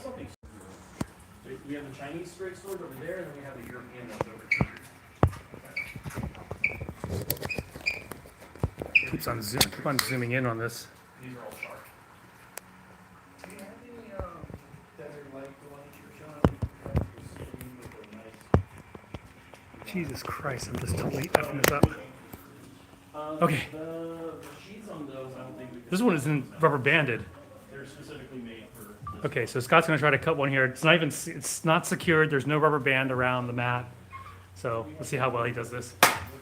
something. We have the Chinese straight sword over there, and then we have the European ones over here. Keep on zooming in on this. These are all sharp. Do you have any that are like the ones you're showing? Jesus Christ, I'm just totally effing this up. Okay. The sheets on those, I don't think we can. This one isn't rubber banded. They're specifically made for. Okay, so Scott's gonna try to cut one here. It's not secured. There's no rubber band around the mat. So let's see how well he does this.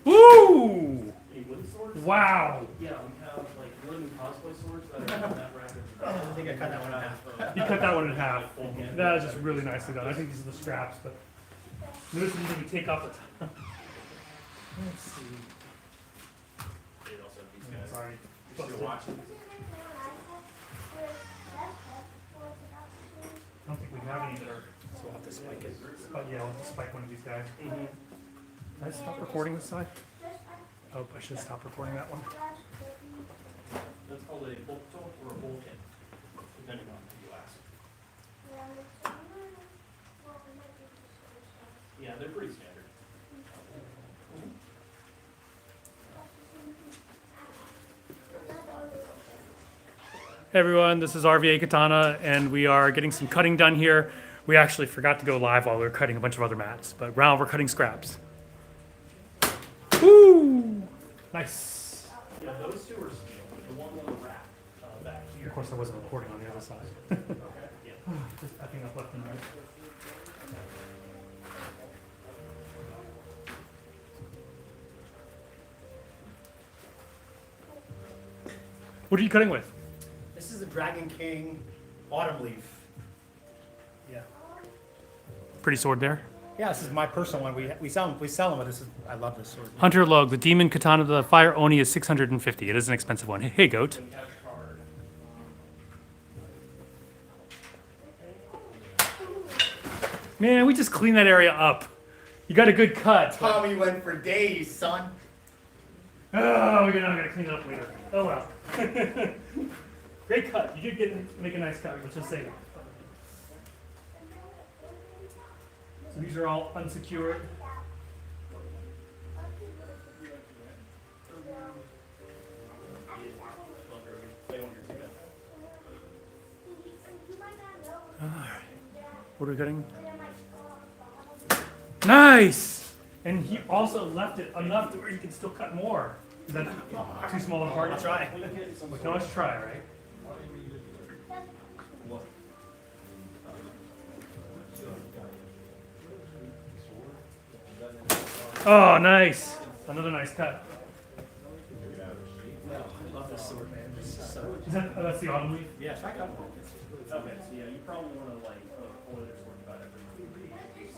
Woo! Wooden swords? Wow! Yeah, we have like wooden cosplay swords that are on that racket. I think I cut that one in half. He cut that one in half. That is just really nicely done. I think these are the straps, but notice these we take off the top. Let's see. They also have these guys. Sorry. You're still watching? I don't think we have any that are. So we'll have to spike it. But yeah, we'll have to spike one of these guys. Can I stop recording this side? Oh, I should stop recording that one. That's called a bolto or a bulkhead, depending on who you ask. Yeah, they're pretty standard. Hey everyone, this is RVA Katana, and we are getting some cutting done here. We actually forgot to go live while we were cutting a bunch of other mats, but now we're cutting scraps. Woo! Nice. Yeah, those two are steel. The one on the rack back here. Of course, I wasn't recording on the other side. Yeah. Just effing up left and right. What are you cutting with? This is the Dragon King Autumn Leaf. Yeah. Pretty sword there. Yeah, this is my personal one. We sell them, but this is, I love this sword. Hunter Log, the Demon Katana, the Fire Oni is 650. It is an expensive one. Hey, goat. Man, we just cleaned that area up. You got a good cut. Tommy went for days, son. Oh, we're not gonna clean it up later. Oh well. Great cut. You did make a nice cut. Let's just say. So these are all unsecured. All right. What are we cutting? Nice. And he also left it enough to where you can still cut more. Is that too small a part to try? We can always try, right? Oh, nice. Another nice cut. I love this sword, man. This is so. Is that, that's the autumn leaf? Yeah, try it out. Okay, so yeah, you probably want to like oil your sword about every 3 weeks.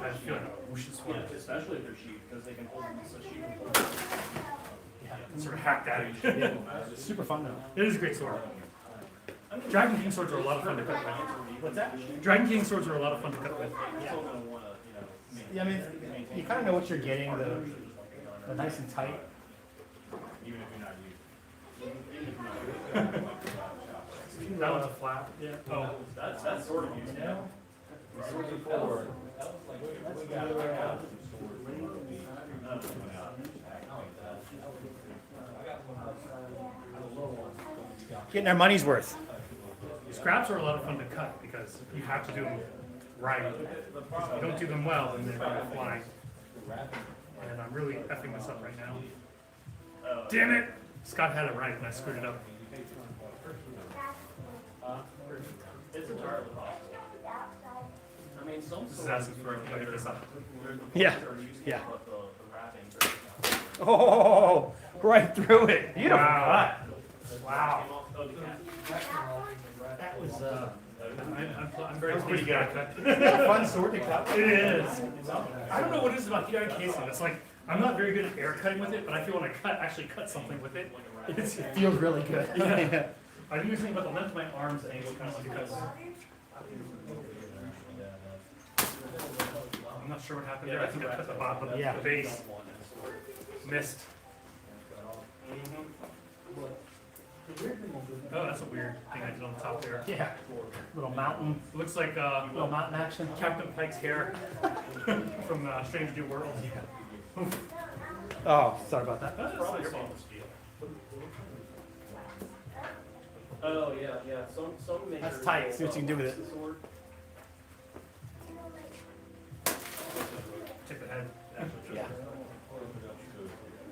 I feel like a whoosh sword. Yeah, especially if they're sheet, because they can hold so sheet can hold. Yeah, sort of hack that. Yeah, super fun though. It is a great sword. Dragon King swords are a lot of fun to cut with. What's that? Dragon King swords are a lot of fun to cut with. You're still gonna want to, you know, Yeah, I mean, you kind of know what you're getting. The nice and tight. even if you're not used. That one's a flat. Yeah. Oh. That's sort of used now. Getting our money's worth. Scraps are a lot of fun to cut because you have to do them right. If you don't do them well, then they're going to fly. And I'm really effing this up right now. Damn it! Scott had it right and I screwed it up. It's entirely possible. I mean, some This is asking for a look at this up. Yeah, yeah. Oh, right through it. Beautiful Wow. cut. Wow. That was I'm very pleased good. with that cut. a fun sword to cut. It is. I don't know what it is about the iron casing. It's like, I'm not very good at air cutting with it, but I feel when I actually cut something with it, It feels really good. Yeah. I think something about the length of my arms angle kind of like cuts. I'm not sure what happened there. I think I cut the bottom of Yeah. the base. Missed. Oh, that's a weird thing I did on the top there. Yeah. Little mountain, It looks like little mountain action. Captain Pike's hair from Strange New World. Oh, sorry about that. That's Probably your stainless fault. steel. Oh, yeah. Some makers. That's tight. See what you can do with it. the sword. Take the head. Yeah.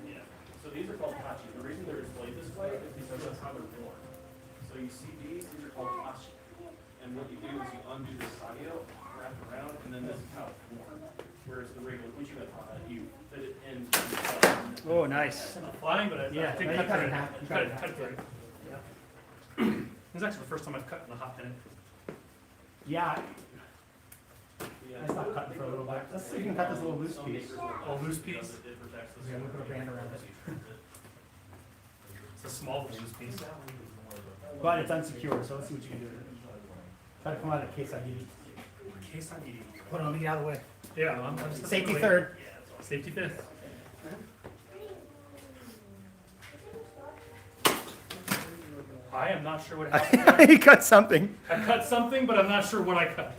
Yeah. So these are called hachi. The reason they're displayed this way is because that's how they're worn. So you see these are called hachi. And what you do is you undo the sayo, wrap it around, and then this is how it's worn. Whereas the regular Uchi Katana, you fit it in. Oh, nice. I'm not flying, but I Yeah, think no, you cut cut it through in half. You cut it in half. Cut through. Yeah. This is actually the first time I've cut in a hot minute. Yeah, I stopped cutting for a little bit. Let's see if you can cut this little loose piece. A loose piece. It protects the Yeah, sword. we'll put a band around it. It's a small loose piece. But it's unsecured, so let's see what you can do with it. Try to come out of the case I give you. In case I need it. Hold on, let me get out of the way. Yeah, I'm just Safety really- third. Safety fifth. I am not sure what happened. He cut something. I cut something, but I'm not sure what I cut.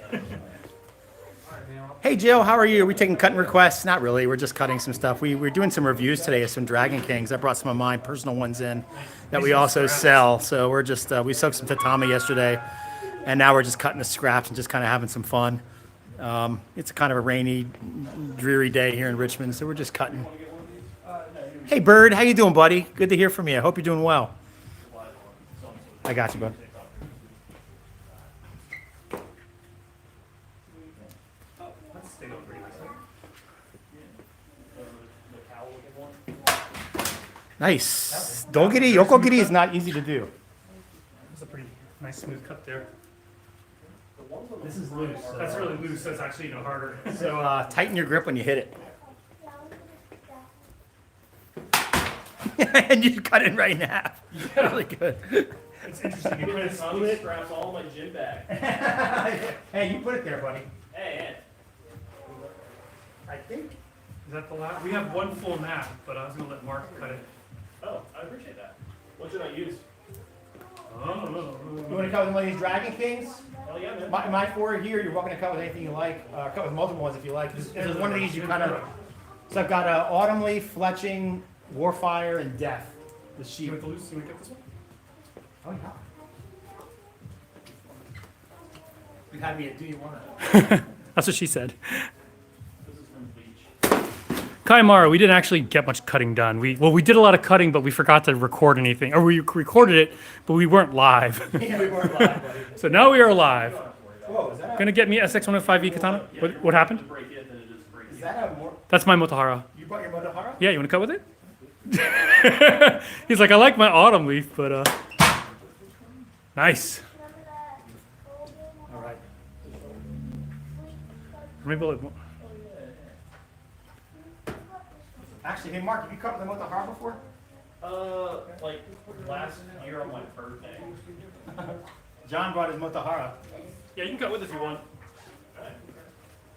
Hey Jill, how are you? Are we taking cutting requests? Not really. We're just cutting some stuff. We're doing some reviews today of some Dragon Kings. I brought some of my personal ones in that we also sell. So we're just we soaked some tatami yesterday, and now we're just cutting the scraps and just kind of having some fun. It's kind of a rainy, dreary day here in Richmond, so we're just cutting. Hey Bird, how you doing, buddy? Good to hear from you. I hope you're doing well. I got you, bud. Let's stay up pretty nice. The cowl looking one. Nice. Dogiri, yokogiri is not easy to do. That's a pretty nice smooth cut there. The ones on the This is front loose. are- That's really loose. That's actually even harder. So tighten your grip when you hit it. And you cut it right in half. Really good. It's interesting. You put it Tommy split. straps all my gym bag. Hey, you put it there, buddy. Hey, I think. Is that the last? We have one full nap, but I was gonna let Mark cut it. oh, I appreciate that. What should I use? You want to cut with one of these Dragon Kings? Hell yeah, man. My four here, you're welcome to cut with anything you like. Cut with multiple ones if you like. If there's one of these, you kind of. So I've got Autumn Leaf, Fletching, Warfire, and Death. The You sheep. want the loose? You want to cut this one? Oh, yeah. You had me at do you want to? That's what she said. This is from Bleach. Kaimara, we didn't actually get much cutting done. We did a lot of cutting, but we forgot to record anything. Or we recorded it, but we weren't live. Yeah, we weren't live, buddy. So now we are live. Whoa, is that Gonna get me SX105E Katana? What happened? To break it, then it just breaks is it. that a more? That's my Motohara. You brought your Motohara? Yeah, you wanna cut with it? He's like, I like my autumn leaf, but nice. All right. Maybe like, Actually, hey Mark, have you cut with the Motohara before? Like last year on my birthday. John brought his Motohara. yeah, you can cut with it if you want.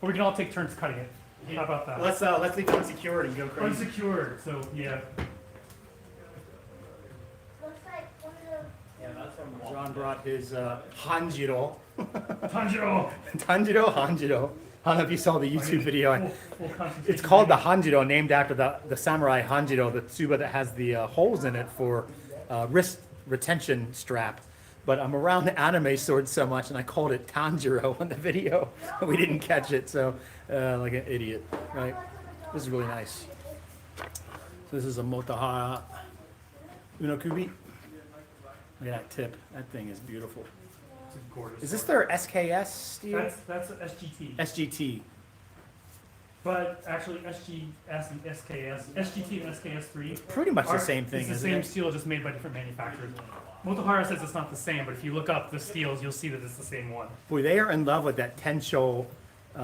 Or we can all take turns cutting it. How about that? Let's leave it unsecured and go crazy. Unsecured, so yeah. Yeah, that's from John brought his Hanjiro. Tanjiro! Hanjiro. I don't know if you saw the YouTube video. It's called the Hanjiro, named after the samurai Hanjiro, the tsuba that has the holes in it for wrist retention strap. But I'm around the anime swords so much, and I called it Tanjiro on the video. We didn't catch it, so like an idiot, right? This is really nice. So this is a Motohara Unokubi. Look at that tip. That thing is beautiful. It's a gorgeous Is this sword. their SKS steel? That's a SGT. SGT. But actually SGS and SKS, SGT and SKS3 Pretty much the are- same thing, It's the isn't same it? steel, just made by different manufacturers. Motohara says it's not the same, but if you look up the steels, you'll see that it's the same one. Boy, they are in love with that Tensho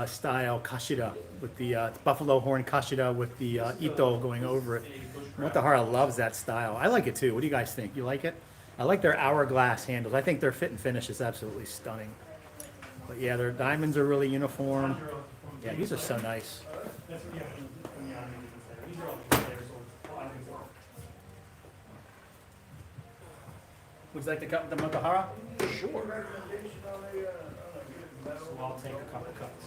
style kashira, with the buffalo horn kashira with the ito going over it. Motohara loves that style. I like it too. What do you guys think? You like it? I like their hourglass handles. I think their fit and finish is absolutely stunning. But yeah, their diamonds are really uniform. Yeah, these are so nice. That's, yeah, from the anime there. These are all players, so a lot of things are- Would you like to cut with the Motohara? Sure. So I'll take a couple cuts.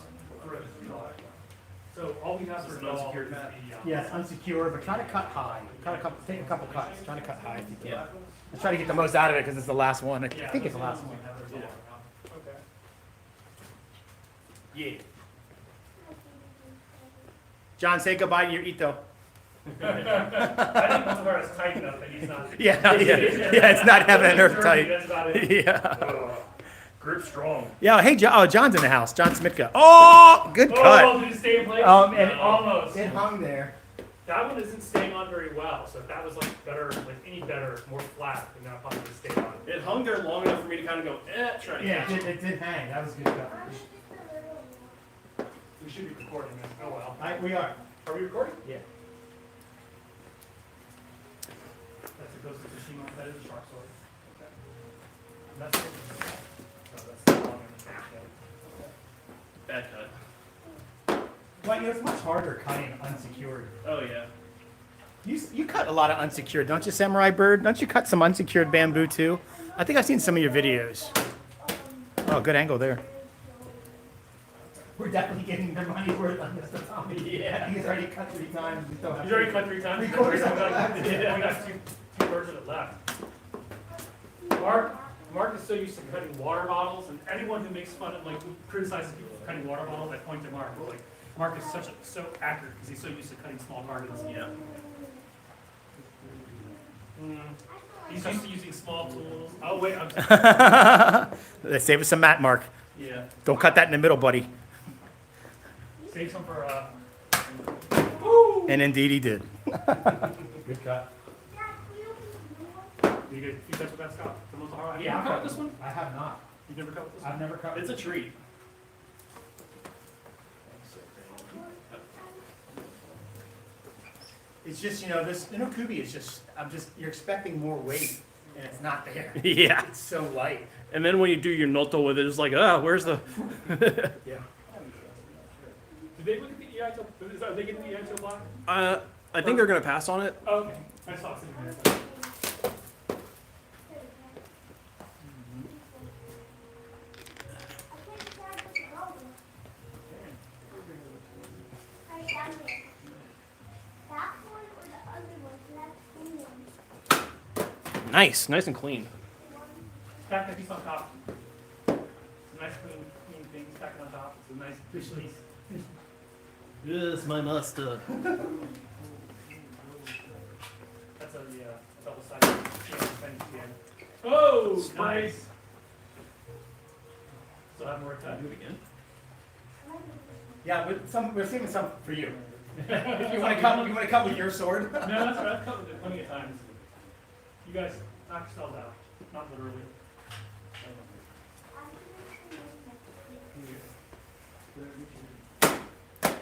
So all we have for an doll is unsecured the, mat. Yeah, it's unsecured, but try to cut high. Take a couple cuts. Try to cut high if you can. Yeah. Let's try to get the most out of it because it's the last one. I yeah, think it's the those last ones one. we have, there's a lot now. Okay. Yeah. John, say goodbye to your Ito. I think Motohara is tight enough that he's not. Yeah, it's not heaven and earth tight. That's about it. Yeah. Grip strong. Yeah, hey, John's in the house. John Smitka. Oh, good cut. Oh, did it stay in place? And Almost. it hung there. That one isn't staying on very well, so if that was like better, like any better, more flat, then that probably would stay on. It hung there long enough for me to kind of go, try to Yeah, catch it. it did hang. That was a good cut. We should be recording this. Oh well. We are. Are we recording? Yeah. That's a ghost of Tsushima. That is a shark sword. Okay. That's it. No, that's the long one. Bad cut. Well, it's much harder cutting unsecured. Oh, yeah. You cut a lot of unsecured, don't you, Samurai Bird? Don't you cut some unsecured bamboo too? I think I've seen some of your videos. Oh, good angle there. We're definitely getting their money's worth on this Tatami. Yeah. He's already cut 3 times. We still have He's already cut 3 times. 3/4 We of it left. got two thirds of it left. Mark is so used to cutting water bottles, and anyone who makes fun of, like, who criticizes people for cutting water bottles, I point to Mark. Like, Mark is so accurate because he's so used to cutting small cartons. Yeah. He's used to using small tools. Oh wait, I'm sorry. Let's save us some mat, Mark. Yeah. Don't cut that in the middle, buddy. Save some for And indeed he did. Good cut. You touch with that, Scott? The Motohara? Have you Yeah, ever cut with this one? I have not. You've never cut with this one? I've never cut. It's a treat. It's just, this Inokubi is just, you're expecting more weight, and it's not there. Yeah. It's so light. And then when you do your noto with it, it's like, where's the... Yeah. Did they look at the EITO? Are they getting the EITO block? I think they're going to pass on it. Oh, okay. I saw it sitting there. Nice and clean. Stack that piece on top. It's a nice clean thing. Stack it on top. It's a nice fish piece. Yes, my master. That's a double-sided fence again. Oh, nice. Still have more time. Do it again. Yeah, we're saving some for you. If you want to cut with your sword. No, that's right. I've covered it plenty of times. You guys knock yourselves out. Not literally.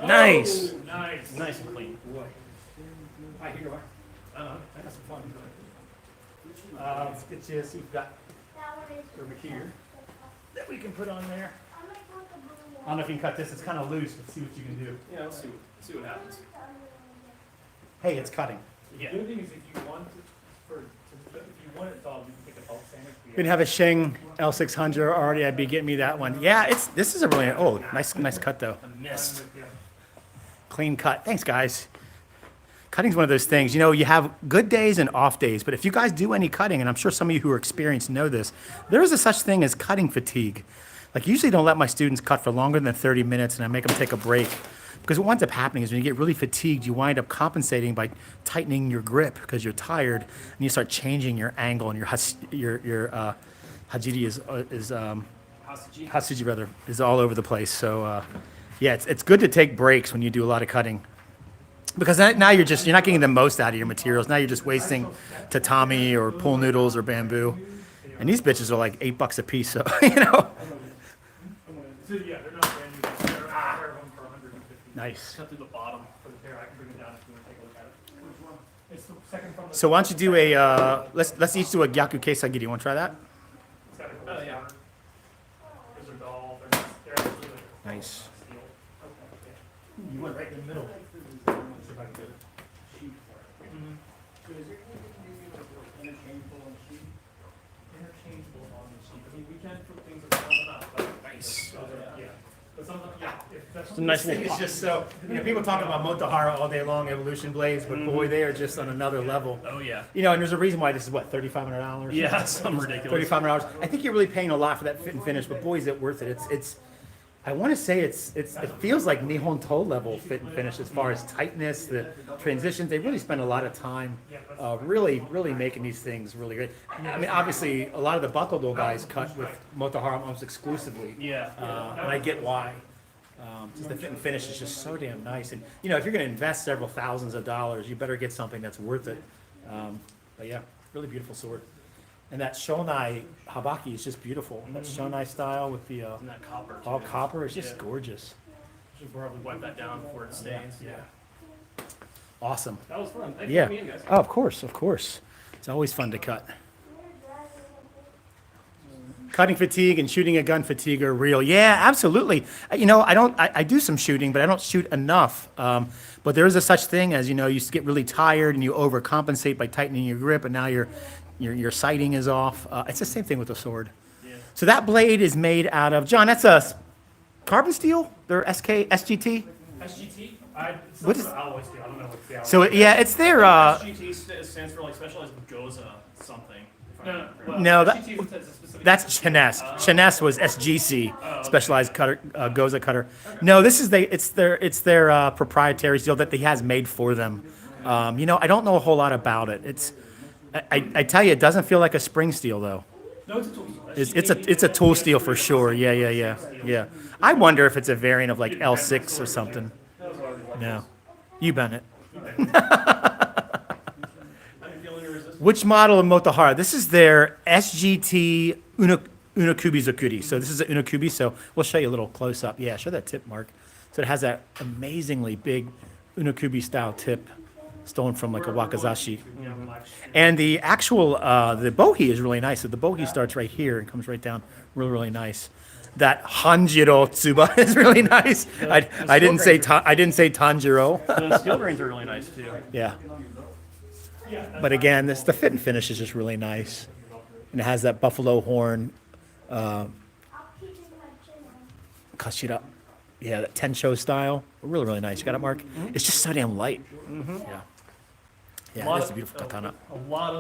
Nice. Oh, nice. Nice and clean. Hi, here you are. I got some fun. Let's get you, see you've got over here that we can put on there. I don't know if you can cut this, it's kind of loose, but see what you can do. Yeah, let's see what happens. Hey, it's cutting. The other thing is if you want it dog, you can pick a bulk sandwich. You can have a Shing L600 already, I'd be getting me that one. Yeah, this is a really, nice cut though. Missed. Clean cut. Thanks, guys. Cutting's one of those things, you have good days and off days, but if you guys do any cutting, and I'm sure some of you who are experienced know this, there is a such thing as cutting fatigue. Like, usually don't let my students cut for longer than 30 minutes, and I make them take a break. Because what winds up happening is when you get really fatigued, you wind up compensating by tightening your grip because you're tired, and you start changing your angle, and your hajiri Hatsuji rather is all over the place. So yeah, it's good to take breaks when you do a lot of cutting, because now you're not getting the most out of your materials. Now you're just wasting tatami or pool noodles or bamboo, and these bitches are like $8 a piece. So So yeah, they're not brand new. They're a pair of them for 150. Nice. Cut through the bottom. For the pair, I can bring it down if you want to take a look at it. Which one? It's the second from the. So why don't you do a let's each do a gyaku keisagi. Do you want to try that? It's got a Oh, gold yeah. counter. Those are doll. They're actually like Nice. steel. Okay. You went right in the middle. It's a nice little It's pop. just so, people talk about Motohara all day long, Evolution blades, but boy, they are just on another level. Oh yeah. And there's a reason why this is what, $3,500? Yeah, some ridiculous. $3,500. I think you're really paying a lot for that fit and finish, but boy, is it worth it. It's I want to say it feels like Nihon Toe level fit and finish as far as tightness, the transitions. They really spend a lot of time really making these things really great. I mean, obviously, a lot of the Bakodo guys cut with Motohara almost exclusively. Yeah. And I get why. Just the fit and finish is just so damn nice. And, if you're going to invest several thousands of dollars, you better get something that's worth it. But yeah, really beautiful sword. And that Shonai Habaki is just beautiful. That Shonai style with the And that copper. all too. copper is just Yeah. gorgeous. Should probably wipe that down before it stains. Yeah. Awesome. That was fun. Thank you Yeah. for being, guys. Oh, of course, of course. It's always fun to cut. Cutting fatigue and shooting a gun fatigue are real. Yeah, absolutely. I do some shooting, but I don't shoot enough. But there is a such thing as, you get really tired and you overcompensate by tightening your grip, and now your sighting is off. It's the same thing with the sword. Yeah. So that blade is made out of, John, that's a carbon steel? They're SGT? SGT? It's What some is- sort of alloy steel. I don't know what the alloy So, yeah, it's their, SGT stands for like specialized Goza something. if I No, remember well, correctly. No, that- SGT is a specific. that's Chines. Chines was SGC, specialized cutter, Goza cutter. No, this is it's their proprietary steel that he has made for them. I don't know a whole lot about it. I tell you, it doesn't feel like a spring steel though. No, it's a tool. It's a tool steel for sure. Yeah. I wonder if it's a variant of like L6 or something. No, you Bennett. Which model of Motohara? This is their SGT Unokubi Zokuri. So this is an Unokubi. So we'll show you a little close up. Yeah, show that tip mark. So it has that amazingly big Unokubi style tip, stolen from like a Wakazashi. And the actual the bohi is really nice. So the bohi starts right here and comes right down, really nice. That Hanjiro Tsuba is really nice. I didn't say Tanjiro. The steel grains are really nice too. Yeah. But again, the fit and finish is just really nice. And it has that buffalo horn, kashira. Yeah, that Tensho style. Really nice. You got it, Mark? It's just so damn light. Yeah. Yeah, Lot that's a of- beautiful katana. A lot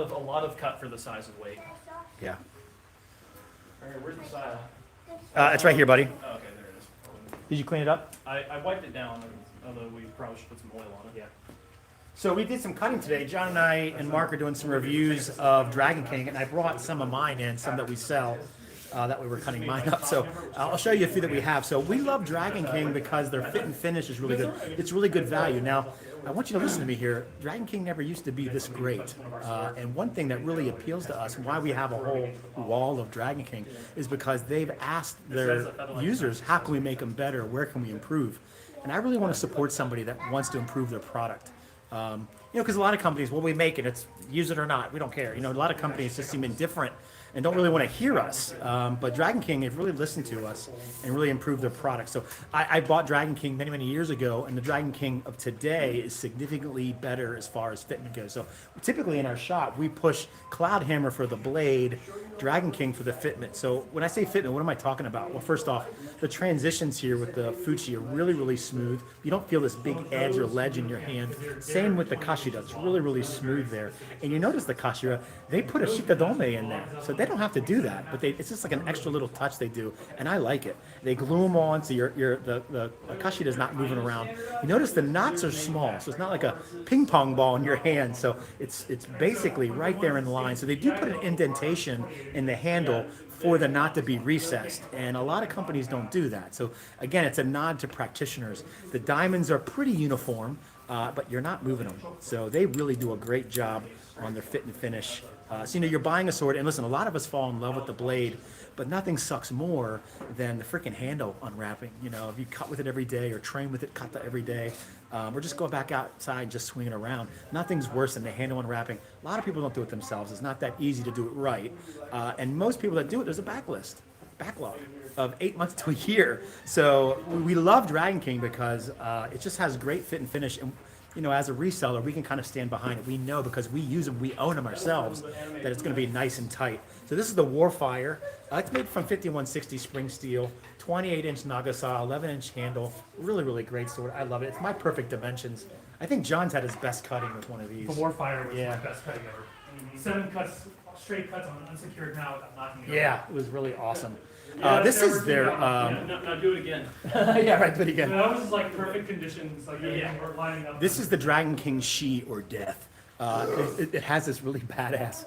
of cut for the size of weight. Yeah. Alright, where's the side? It's right here, buddy. Oh, okay, there it is. Did you clean it up? I wiped it down, although we probably should put some oil on it. Yeah. So we did some cutting today. John and I and Mark are doing some reviews of Dragon King, and I brought some of mine in, some that we sell, that we were cutting mine up. So I'll show you a few that we have. So we love Dragon King because their fit and finish is really good. It's really good value. Now, I want you to listen to me here. Dragon King never used to be this great. And one thing that really appeals to us and why we have a whole wall of Dragon King is because they've asked their users, how can we make them better? Where can we improve? And I really want to support somebody that wants to improve their product. Because a lot of companies, well, we make it, it's use it or not, we don't care. A lot of companies just seem indifferent and don't really want to hear us. But Dragon King, they've really listened to us and really improved their product. So I bought Dragon King many years ago, and the Dragon King of today is significantly better as far as fitment goes. So typically in our shop, we push Cloud Hammer for the blade, Dragon King for the fitment. So when I say fitment, what am I talking about? Well, first off, the transitions here with the Fuchi are really smooth. You don't feel this big edge or ledge in your hand. Same with the Kashira, it's really smooth there. And you notice the Kashira, they put a shitadome in there. So they don't have to do that, but it's just like an extra little touch they do, and I like it. They glue them on so the Kashira is not moving around. You notice the knots are small, so it's not like a ping pong ball in your hand. So it's basically right there in the line. So they do put an indentation in the handle for the knot to be recessed, and a lot of companies don't do that. So again, it's a nod to practitioners. The diamonds are pretty uniform, but you're not moving them. So they really do a great job on their fit and finish. So you're buying a sword, and listen, a lot of us fall in love with the blade, but nothing sucks more than the freaking handle unwrapping. If you cut with it every day or train with it, cut every day, or just go back outside and just swing it around. Nothing's worse than the handle unwrapping. A lot of people don't do it themselves. It's not that easy to do it right. And most people that do it, there's a backlog of 8 months to a year. So we love Dragon King because it just has great fit and finish. And as a reseller, we can kind of stand behind it. We know because we use them, we own them ourselves, that it's going to be nice and tight. So this is the Warfire. It's made from 5160 spring steel, 28-inch Nagasa, 11-inch handle. Really, really great sword. I love it. It's my perfect dimensions. I think John's had his best cutting with one of these. The Warfire was Yeah. my best cutting ever. 7 cuts, straight cuts on unsecured now without knocking it over. Yeah, it was really awesome. Yeah, This never is their. seen that. Now do it again. Yeah, right. Do it again. That was like perfect conditions, like everything were lining up. This is the Dragon King Shi or Death. It has this really badass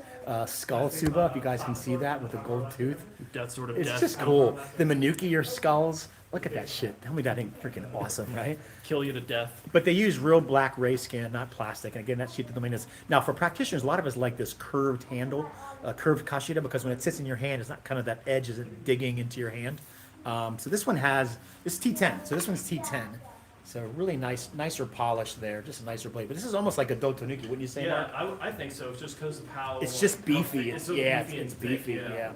skull tsuba, if you guys can see that, with the gold tooth. Death sort of It's death. just cool. The Manuki or skulls. Look at that shit. Tell me that ain't freaking awesome, right? Kill you to death. But they use real black ray scan, not plastic. And again, that sheet the domain is. Now, for practitioners, a lot of us like this curved handle, curved kashida, because when it sits in your hand, it's not kind of that edge isn't digging into your hand. So this one has, this is T10. So this one's T10. So really nicer polish there, just a nicer blade. But this is almost like a Dotonuki, wouldn't you say, Yeah, Mark? I think so. It's just because of how. It's just how beefy. thick- It's, so yeah, beefy it's and thick, beefy, yeah.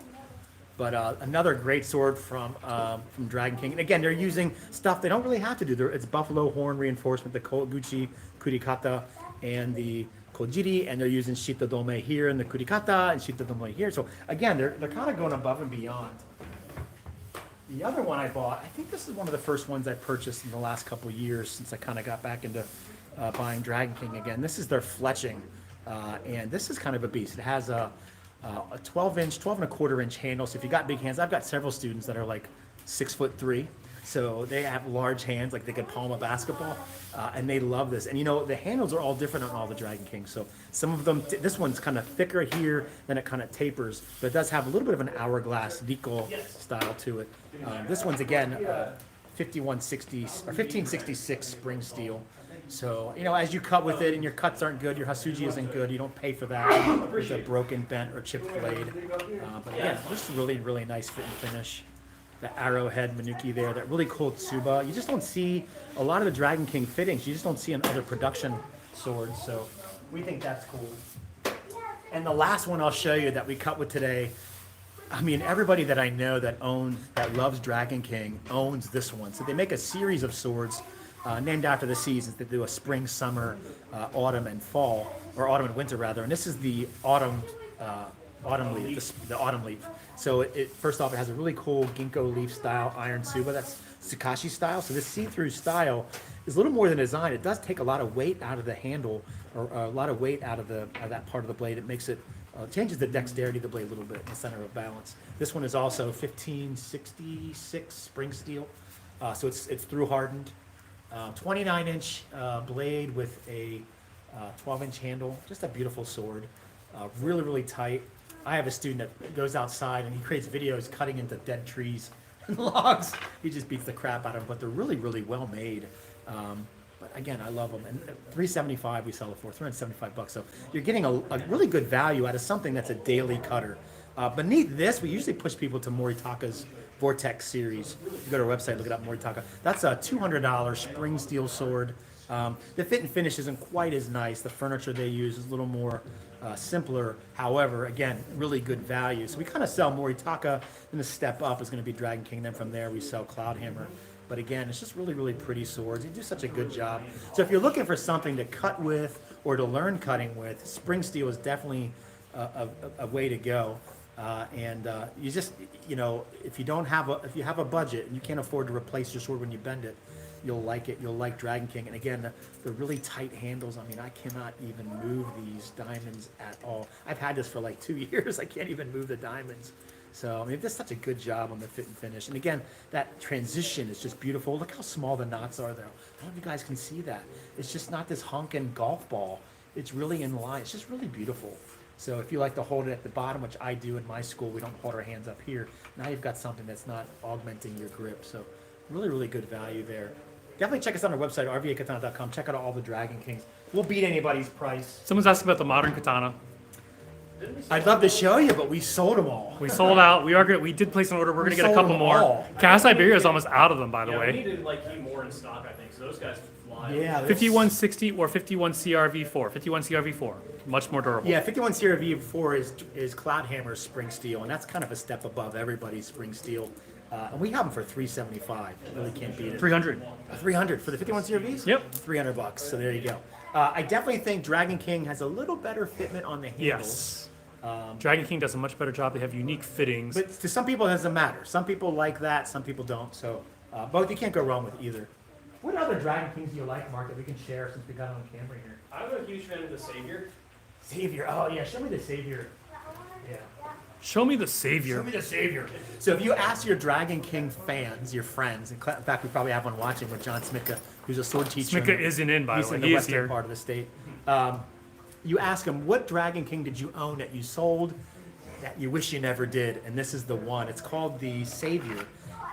But another great sword from Dragon King. And again, they're using stuff they don't really have to do. It's buffalo horn reinforcement, the Koguchi, Kurikata, and the Kojiri, and they're using Shita Dome here and the Kurikata and Shita Dome here. So again, they're kind of going above and beyond. The other one I bought, I think this is one of the first ones I purchased in the last couple of years since I kind of got back into buying Dragon King again. This is their fletching, and this is kind of a beast. It has a 12-inch, 12 and a 1/4 inch handle. So if you got big hands, I've got several students that are like 6'3", so they have large hands, like they could palm a basketball, and they love this. And you know, the handles are all different on all the Dragon Kings. So some of them, this one's kind of thicker here, then it kind of tapers, but it does have a little bit of an hourglass Rico style to it. This one's again 5160 or 1566 spring steel. So, you know, as you cut with it and your cuts aren't good, your Hasuji isn't good, you don't pay for that with a broken, bent, or chipped blade. But again, just really, really nice fit and finish. The arrowhead Manuki there, that really cool tsuba. You just don't see a lot of the Dragon King fittings. You just don't see on other production swords. So we think that's cool. And the last one I'll show you that we cut with today, I mean, everybody that I know that loves Dragon King owns this one. So they make a series of swords named after the seasons. They do a spring, summer, autumn, and fall, or autumn and winter rather. And this is the autumn leaf, the autumn leaf. So it first off, it has a really cool ginkgo leaf style iron tsuba. That's Tsukashi style. So this see-through style is a little more than design. It does take a lot of weight out of the handle, or a lot of weight out of that part of the blade. It makes it changes the dexterity of the blade a little bit in the center of balance. This one is also 1566 spring steel. So it's through hardened. 29-inch blade with a 12-inch handle. Just a beautiful sword. Really, really tight. I have a student that goes outside and he creates videos cutting into dead trees and logs. He just beats the crap out of them, but they're really, really well made. But again, I love them. And $375 we sell it for, $375. So you're getting a really good value out of something that's a daily cutter. Beneath this, we usually push people to Moritaka's Vortex series. You go to our website, look it up, Moritaka. That's a $200 spring steel sword. The fit and finish isn't quite as nice. The furniture they use is a little more simpler. However, again, really good value. So we kind of sell Moritaka, and the step up is going to be Dragon King. Then from there, we sell Cloudhammer. But again, it's just really, really pretty swords. They do such a good job. So if you're looking for something to cut with or to learn cutting with, spring steel is definitely a way to go. You just, you know, if you have a budget and you can't afford to replace your sword when you bend it, you'll like it. You'll like Dragon King. And again, the really tight handles. I mean, I cannot even move these diamonds at all. I've had this for like 2 years. I can't even move the diamonds. So, I mean, that's such a good job on the fit and finish. And again, that transition is just beautiful. Look how small the knots are there. I don't know if you guys can see that. It's just not this honking golf ball. It's really in line. It's just really beautiful. So if you like to hold it at the bottom, which I do in my school, we don't hold our hands up here. Now you've got something that's not augmenting your grip. So really, really good value there. Definitely check us out on our website, rvakatana.com. Check out all the Dragon Kings. We'll beat anybody's price. Someone's asking about the modern katana. I'd love to show you, but we sold them all. We sold out. We did place an order. We're We gonna get a sold couple them more. all. Cast Iberia is almost out of them, by the Yeah, we way. need to like keep more in stock, I think. So those guys fly. Yeah. that's- 5160 or 51 CRV4. 51 CRV4. Much more durable. Yeah, 51 CRV4 is Cloudhammer's spring steel, and that's kind of a step above everybody's spring steel. And we have them for $375. Really can't beat it. 300. 300 for the 51 CRVs? Yep. $300. So there you go. I definitely think Dragon King has a little better fitment on the handles. Yes. Dragon King does a much better job. They have unique fittings. But to some people, it doesn't matter. Some people like that, some people don't. So both, you can't go wrong with either. What other Dragon Kings do you like, Mark, that we can share since we got it on camera here? I'm a huge fan of the Savior. Savior. Oh, yeah. Show me the Savior. Yeah. Show me the Savior. Show me the Savior. So if you ask your Dragon King fans, your friends, in fact, we probably have one watching with John Smicka, who's a sword teacher. Smicka isn't in, by He's the way. in the He is western here. part of the state. You ask him, what Dragon King did you own that you sold that you wish you never did? And this is the one. It's called the Savior.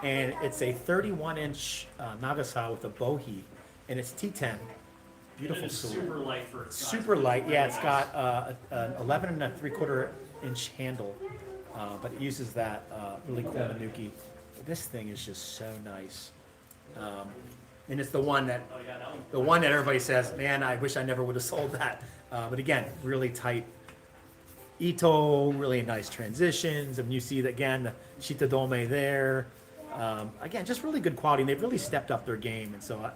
And it's a 31-inch Nagasa with a bohi. And it's T10. Beautiful And it's sword. super light for its size. Super light. Really Yeah, it's nice. got an 11 3/4 inch handle. But it uses that really cool Manuki. This thing is just so nice. And it's the one that Oh, yeah, that one. the one that everybody says, man, I wish I never would have sold that. But again, really tight Ito, really nice transitions. And you see that again, the Shitadome there. Again, just really good quality. And they've really stepped up their game. And so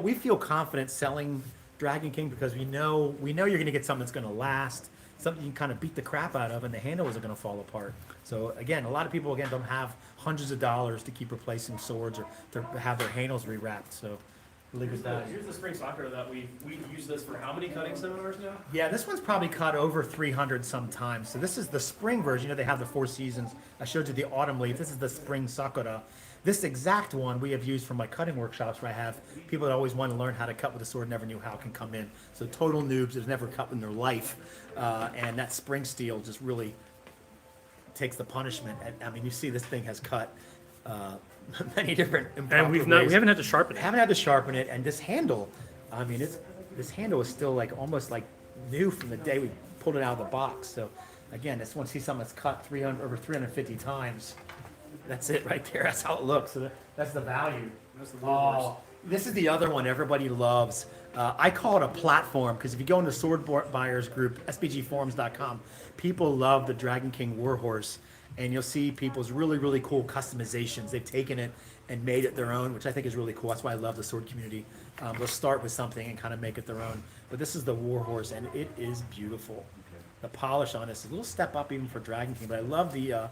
we feel confident selling Dragon King because we know you're going to get something that's going to last, something you can kind of beat the crap out of, and the handle isn't going to fall apart. So again, a lot of people again don't have hundreds of dollars to keep replacing swords or to have their handles rewrapped. So really good value. Here's the spring soccer that we've used this for how many cutting seminars now? Yeah, this one's probably cut over 300 sometimes. So this is the spring version. You know, they have the 4 seasons. I showed you the autumn leaf. This is the spring sakura. This exact one we have used for my cutting workshops where I have people that always want to learn how to cut with a sword, never knew how, can come in. So total noobs that have never cut in their life. And that spring steel just really takes the punishment. And, I mean, you see this thing has cut many different improper And we ways. haven't had to sharpen I it. haven't had to sharpen it, and this handle, I mean, this handle is still like almost like new from the day we pulled it out of the box. So again, this one, see something that's cut over 350 times. That's it right there. That's how it looks. So that's the value. That's the warhorse. Oh, this is the other one everybody loves. I call it a platform because if you go into Sword Buyers group, sbgforums.com, people love the Dragon King Warhorse. And you'll see people's really, really cool customizations. They've taken it and made it their own, which I think is really cool. That's why I love the sword community. They'll start with something and kind of make it their own. But this is the Warhorse, and it is beautiful. The polish on this is a little step up even for Dragon King. But I love the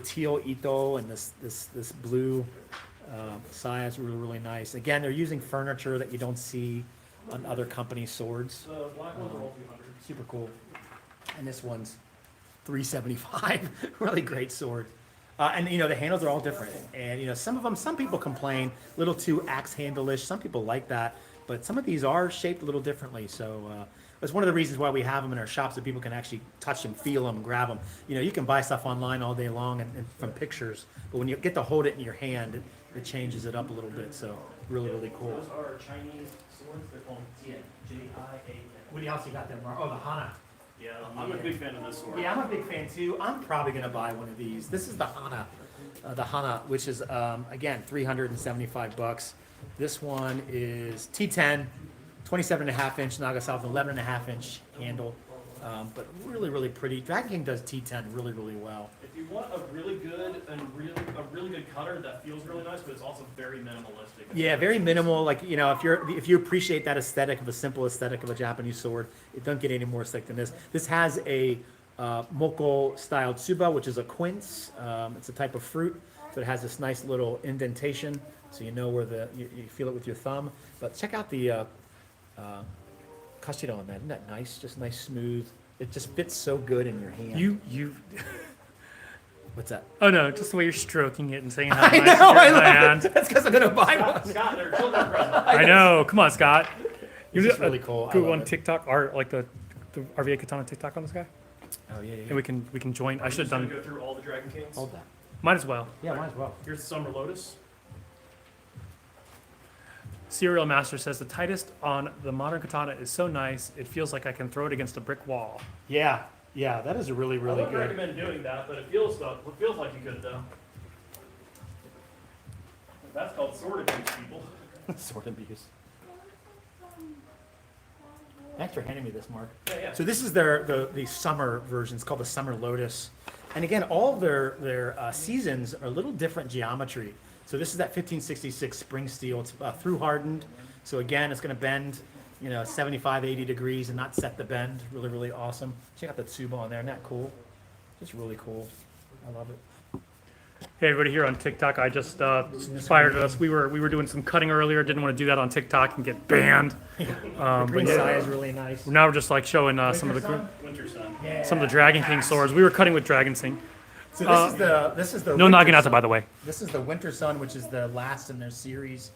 teal Ito and this blue saya. It's really, really nice. Again, they're using furniture that you don't see on other company swords. The black ones are all 200. Super cool. And this one's 375. Really great sword. And you know, the handles are all different. And you know, some people complain a little too axe handle-ish. Some people like that, but some of these are shaped a little differently. So that's one of the reasons why we have them in our shops, so people can actually touch them, feel them, grab them. You know, you can buy stuff online all day long and from pictures, but when you get to hold it in your hand, it changes it up a little bit. So really, really cool. Those are Chinese swords. They're called Jian. J-I-A-N. What else you got there, Mark? Oh, the Hana. Yeah, I'm a big fan of this sword. Yeah, I'm a big fan too. I'm probably gonna buy one of these. This is the Hana, which is again $375. This one is T10, 27.5-inch Nagasaki, 11.5-inch handle, but really, really pretty. Dragon King does T10 really, really well. If you want a really good cutter that feels really nice, but it's also very minimalistic. Yeah, very minimal. Like, you know, if you appreciate that aesthetic of a simple aesthetic of a Japanese sword, it doesn't get any more aesthetic than this. This has a moko style tsuba, which is a quince. It's a type of fruit, so it has this nice little indentation, so you know where you feel it with your thumb. But check out the kashira on that. Isn't that nice? Just nice, smooth. It just fits so good in your hand. You. What's that? Oh no, just the way you're stroking it and saying how I nice know. it I is in my love hand. it. That's because I'm gonna buy one. Scott, they're children's present. I know. Come on, Scott. This is really cool. I Go love on it. TikTok or like the RVA Katana TikTok on this guy, Oh yeah, and we can join. I I'm should just have gonna done. go through all the Dragon Kings. Hold that. Might as well. Yeah, might as well. Here's the Summer Lotus. Serial Master says the tightest on the modern katana is so nice it feels like I can throw it against a brick wall. Yeah, that is a really, I really wouldn't good. recommend doing that, but it feels like you could though. That's called sword abuse, people. Sword abuse. Thanks for handing me this, Mark. Yeah. So this is the summer version. It's called the Summer Lotus. And again, all of their seasons are a little different geometry. So this is that 1566 spring steel. It's through hardened. So again, it's going to bend you know, 75, 80 degrees and not set the bend. Really, really awesome. Check out the tsuba on there. Isn't that cool? Just really cool. I love it. Hey, everybody here on TikTok. I just inspired us. We were doing some cutting earlier. Didn't want to do that on TikTok and get banned. The green side is really nice. Now we're just like showing some of Winter Sun. the Dragon King swords. We were cutting with Dragon King. So this is the No Winter Naginata, Sun. by the way. This is the Winter Sun, which is the last in their series.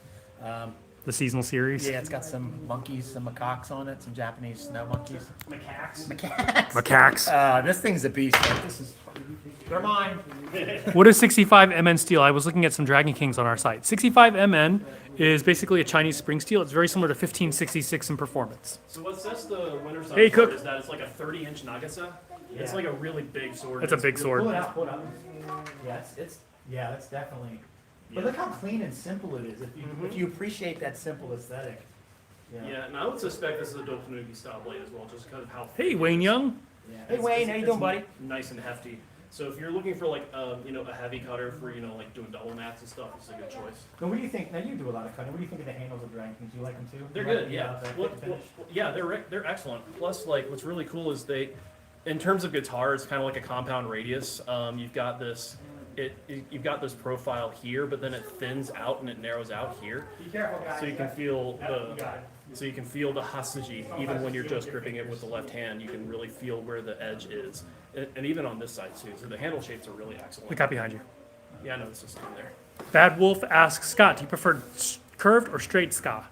The seasonal series. Yeah, it's got some monkeys, some macaques on it, some Japanese snow monkeys. Macaques. Macaques. This thing's a beast. Like, this is. They're mine. What is 65 MN steel? I was looking at some Dragon Kings on our site. 65 MN is basically a Chinese spring steel. It's very similar to 1566 in performance. So what sets the Winter Sun Hey, apart Cook. is that it's like a 30-inch Nagasa. It's Yeah. like a really big sword. It's a big sword. Pull it out. Pull it out. Yeah, it's definitely. But Yeah. look how clean and simple it is. If you appreciate that simple aesthetic. Yeah, and I would suspect this is a Dotanuki style blade as well, just because of how. Hey, thick it Wayne is. Young. Hey Wayne, how you doing, buddy? Nice and hefty. So if you're looking for like a heavy cutter for like doing double mats and stuff, it's a good choice. Now, what do you think? Now you do a lot of cutting. What do you think of the handles of Dragon Kings? Do you like them too? They're You like good, the, yeah. the Well, fit finish? yeah, they're excellent. Plus, like what's really cool is in terms of guitar, it's kind of like a compound radius. You've got this. You've got this profile here, but then it thins out and it narrows out here, Be careful, guys. so you can feel You got it. the hasaji even when you're just gripping it with the left hand. You can really feel where the edge is, and even on this side too. So the handle shapes are really We excellent. got behind you. Yeah, I know this is in there. Bad Wolf asks Scott, do you prefer curved or straight ska?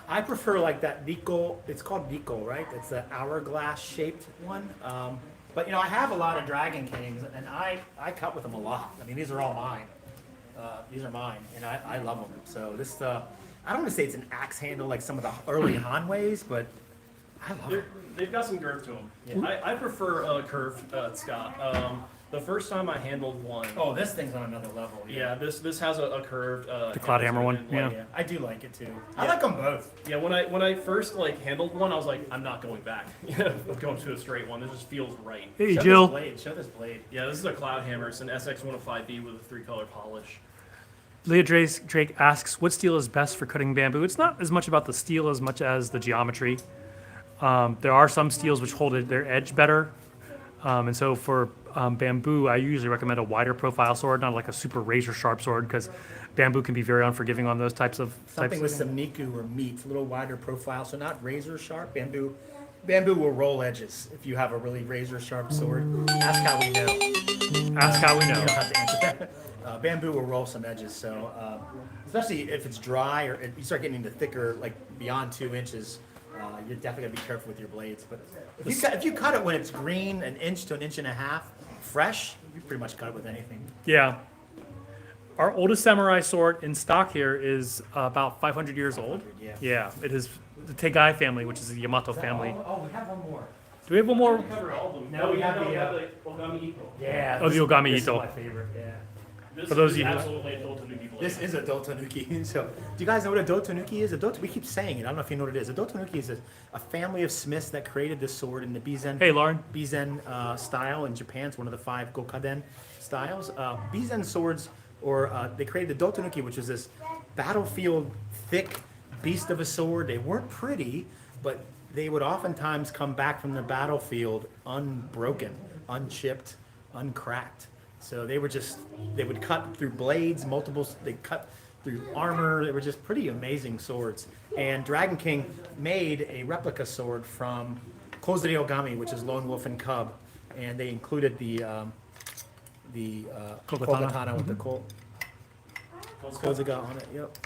I prefer like that Nico. It's called Nico, right? It's the hourglass shaped one. But you know, I have a lot of Dragon Kings, and I cut with them a lot. I mean, these are all mine. These are mine, and I love them. So this, I don't want to say it's an axe handle like some of the early Hanweis, but I love it. They've got some curve to them. Yeah. I prefer curved, Scott. The first time I handled one. Oh, this thing's on another level. Yeah, this has a curved. The Cloud handle Hammer to one, it, and, yeah. like, Yeah, I do like it too. I like them both. Yeah, when I first handled one, I was like, I'm not going back. I'm going to a straight one. This just feels right. Hey, Show Jill. This blade. Show this blade. Yeah, this is a Cloud Hammer. It's an SX105B with a 3-color polish. Leah Drake asks, what steel is best for cutting bamboo? It's not as much about the steel as much as the geometry. There are some steels which hold their edge better. And so for bamboo, I usually recommend a wider profile sword, not like a super razor sharp sword, because bamboo can be very unforgiving on those types of Something with some niku or meat, a little wider profile, so not razor sharp. Bamboo will roll edges if you have a really razor sharp sword. Ask how we know. Ask how we You know. don't have to answer that. Bamboo will roll some edges, so especially if it's dry or if you start getting into thicker, like beyond 2 inches, you're definitely gonna be careful with your blades. But if you cut it when it's green, an inch to an inch and a half, fresh, you pretty much cut it with anything. Yeah. Our oldest samurai sword in stock here is about 500 years old. Yeah. Yeah, it is the Tegai family, which is the Yamato family. Oh, we have one more. Do we have one more? Cover all of them. No, we have the, the Ogami Ito. Yeah. Oh, the Ogami this Ito. is my favorite. Yeah. This For those is of you who- absolutely a Dotanuki blade. This is a Dotanuki. So, do you guys know what a Dotanuki is? We keep saying it. I don't know if you know what it is. A Dotanuki is a family of smiths that created this sword in the Bizen. Hey, Lauren. Bizen style in Japan. It's one of the 5 Gokaden styles. Bizen swords, or they created the Dotanuki, which is this battlefield thick beast of a sword. They weren't pretty, but they would oftentimes come back from the battlefield unbroken, unchipped, uncracked. So they would cut through blades, they cut through armor. They were just pretty amazing swords. And Dragon King made a replica sword from Kozure Ogami, which is Lone Wolf and Cub. And they included the Kokatana with the Kozuga on it. Yep.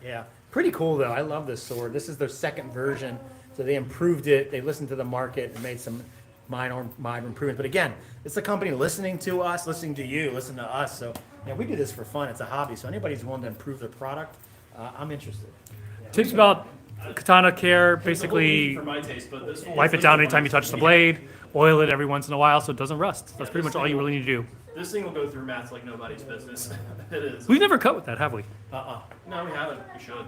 Yeah. Pretty cool though. I love this sword. This is their second version. So they improved it. They listened to the market and made some minor improvements. But again, it's a company listening to us, listening to you, listening to us. So yeah, we do this for fun. It's a hobby. So anybody's willing to improve their product, I'm interested. Tips about katana care, It's a little basically easy for my taste, but this wipe it down anytime you touch the blade, oil it every once in a while so it doesn't rust. That's pretty much all you really need to do. This thing will go through mats like nobody's business. It is. We've never cut with that, have we? No, we haven't. We should.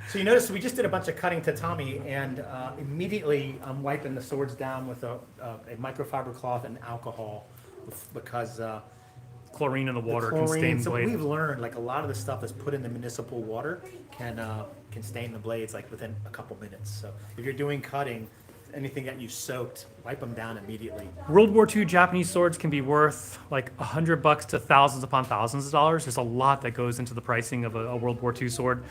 So you notice we just did a bunch of cutting tatami, and immediately I'm wiping the swords down with a microfiber cloth and alcohol, because chlorine in the water can Chlorine. stain the So blade. we've learned like a lot of the stuff that's put in the municipal water can stain the blades like within a couple minutes. So if you're doing cutting, anything that you soaked, wipe them down immediately. World War II Japanese swords can be worth like $100 to thousands upon thousands of dollars. There's a lot that goes into the pricing of a World War II sword.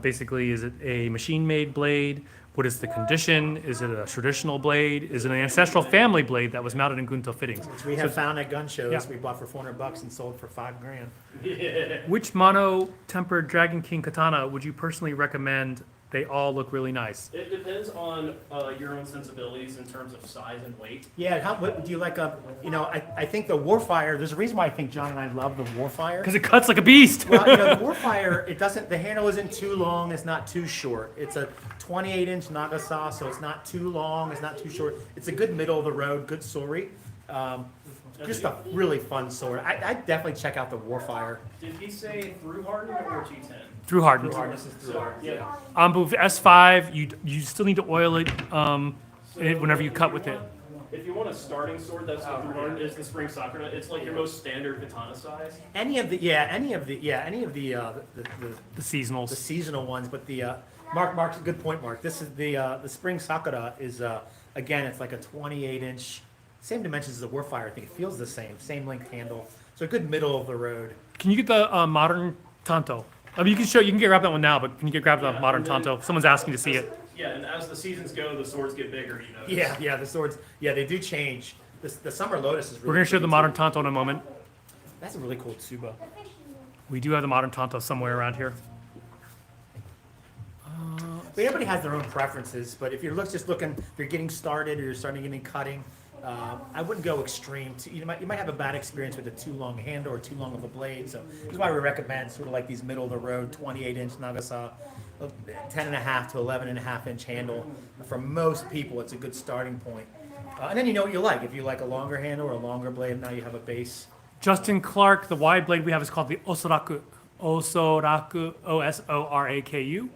Basically, is it a machine-made blade? What is the condition? Is it a traditional blade? Is it an ancestral family blade that was mounted in gunto fittings? Which we have found at gun shows. Yeah. We bought for $400 and sold for $5,000. Which mono-tempered Dragon King katana would you personally recommend? They all look really nice. It depends on your own sensibilities in terms of size and weight. Yeah, what do you like? I think the Warfire. There's a reason why I think John and I love the Warfire. Because it cuts like a beast. Well, the Warfire, it doesn't. The handle isn't too long. It's not too short. It's a 28-inch Nagasa, so it's not too long. It's not too short. It's a good middle of the road, good sword. Just a really fun sword. I'd definitely check out the Warfire. Did he say through hardened or G10? Through hardened. This is through hard. Yeah. On Booth S5, you still need to oil it whenever you cut with it. If you want a starting sword that's through hardened, is the Spring Sakura. It's like your most standard katana size. Any of the The seasonals. the seasonal ones, but Mark's a good point, Mark. This is the Spring Sakura is again, it's like a 28-inch, same dimensions as the Warfire. I think it feels the same length handle. So a good middle of the road. Can you get the modern Tanto? I mean, you can grab that one now, but can you grab the Yeah, modern and then- Tanto? Someone's asking to see it. Yeah, and as the seasons go, the swords get bigger. You know. Yeah, the swords. Yeah, they do change. The Summer Lotus is really We're gonna show the pretty, modern too. Tanto in a moment. That's a really cool Tsuba. We do have the modern Tanto somewhere around here. But everybody has their own preferences. But if you're just looking, if you're getting started or you're starting getting cutting, I wouldn't go extreme. You might have a bad experience with a too long handle or too long of a blade. So that's why we recommend sort of like these middle of the road 28-inch Nagasa, 10.5 to 11.5-inch handle. For most people, it's a good starting point. And then you know what you like. If you like a longer handle or a longer blade, now you have a base. Justin Clark, the wide blade we have is called the Osoraku. Osoraku, Osoraku.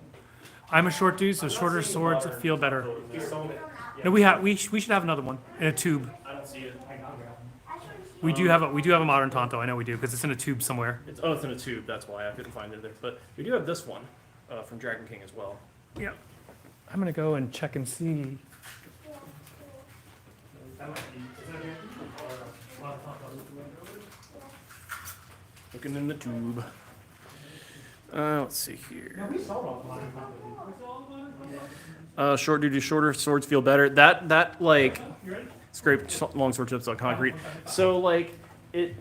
I'm a short dude, so shorter swords feel better. He sold it. No, we should have another one in a tube. I don't see it. We do have a modern Tanto. I know we do because it's in a tube somewhere. It's in a tube. That's why I couldn't find it there. But we do have this one from Dragon King as well. Yeah. I'm gonna go and check and see. Looking in the tube. Let's see here. Short duty, shorter swords feel better. That like scraped long sword tips on concrete. So like it.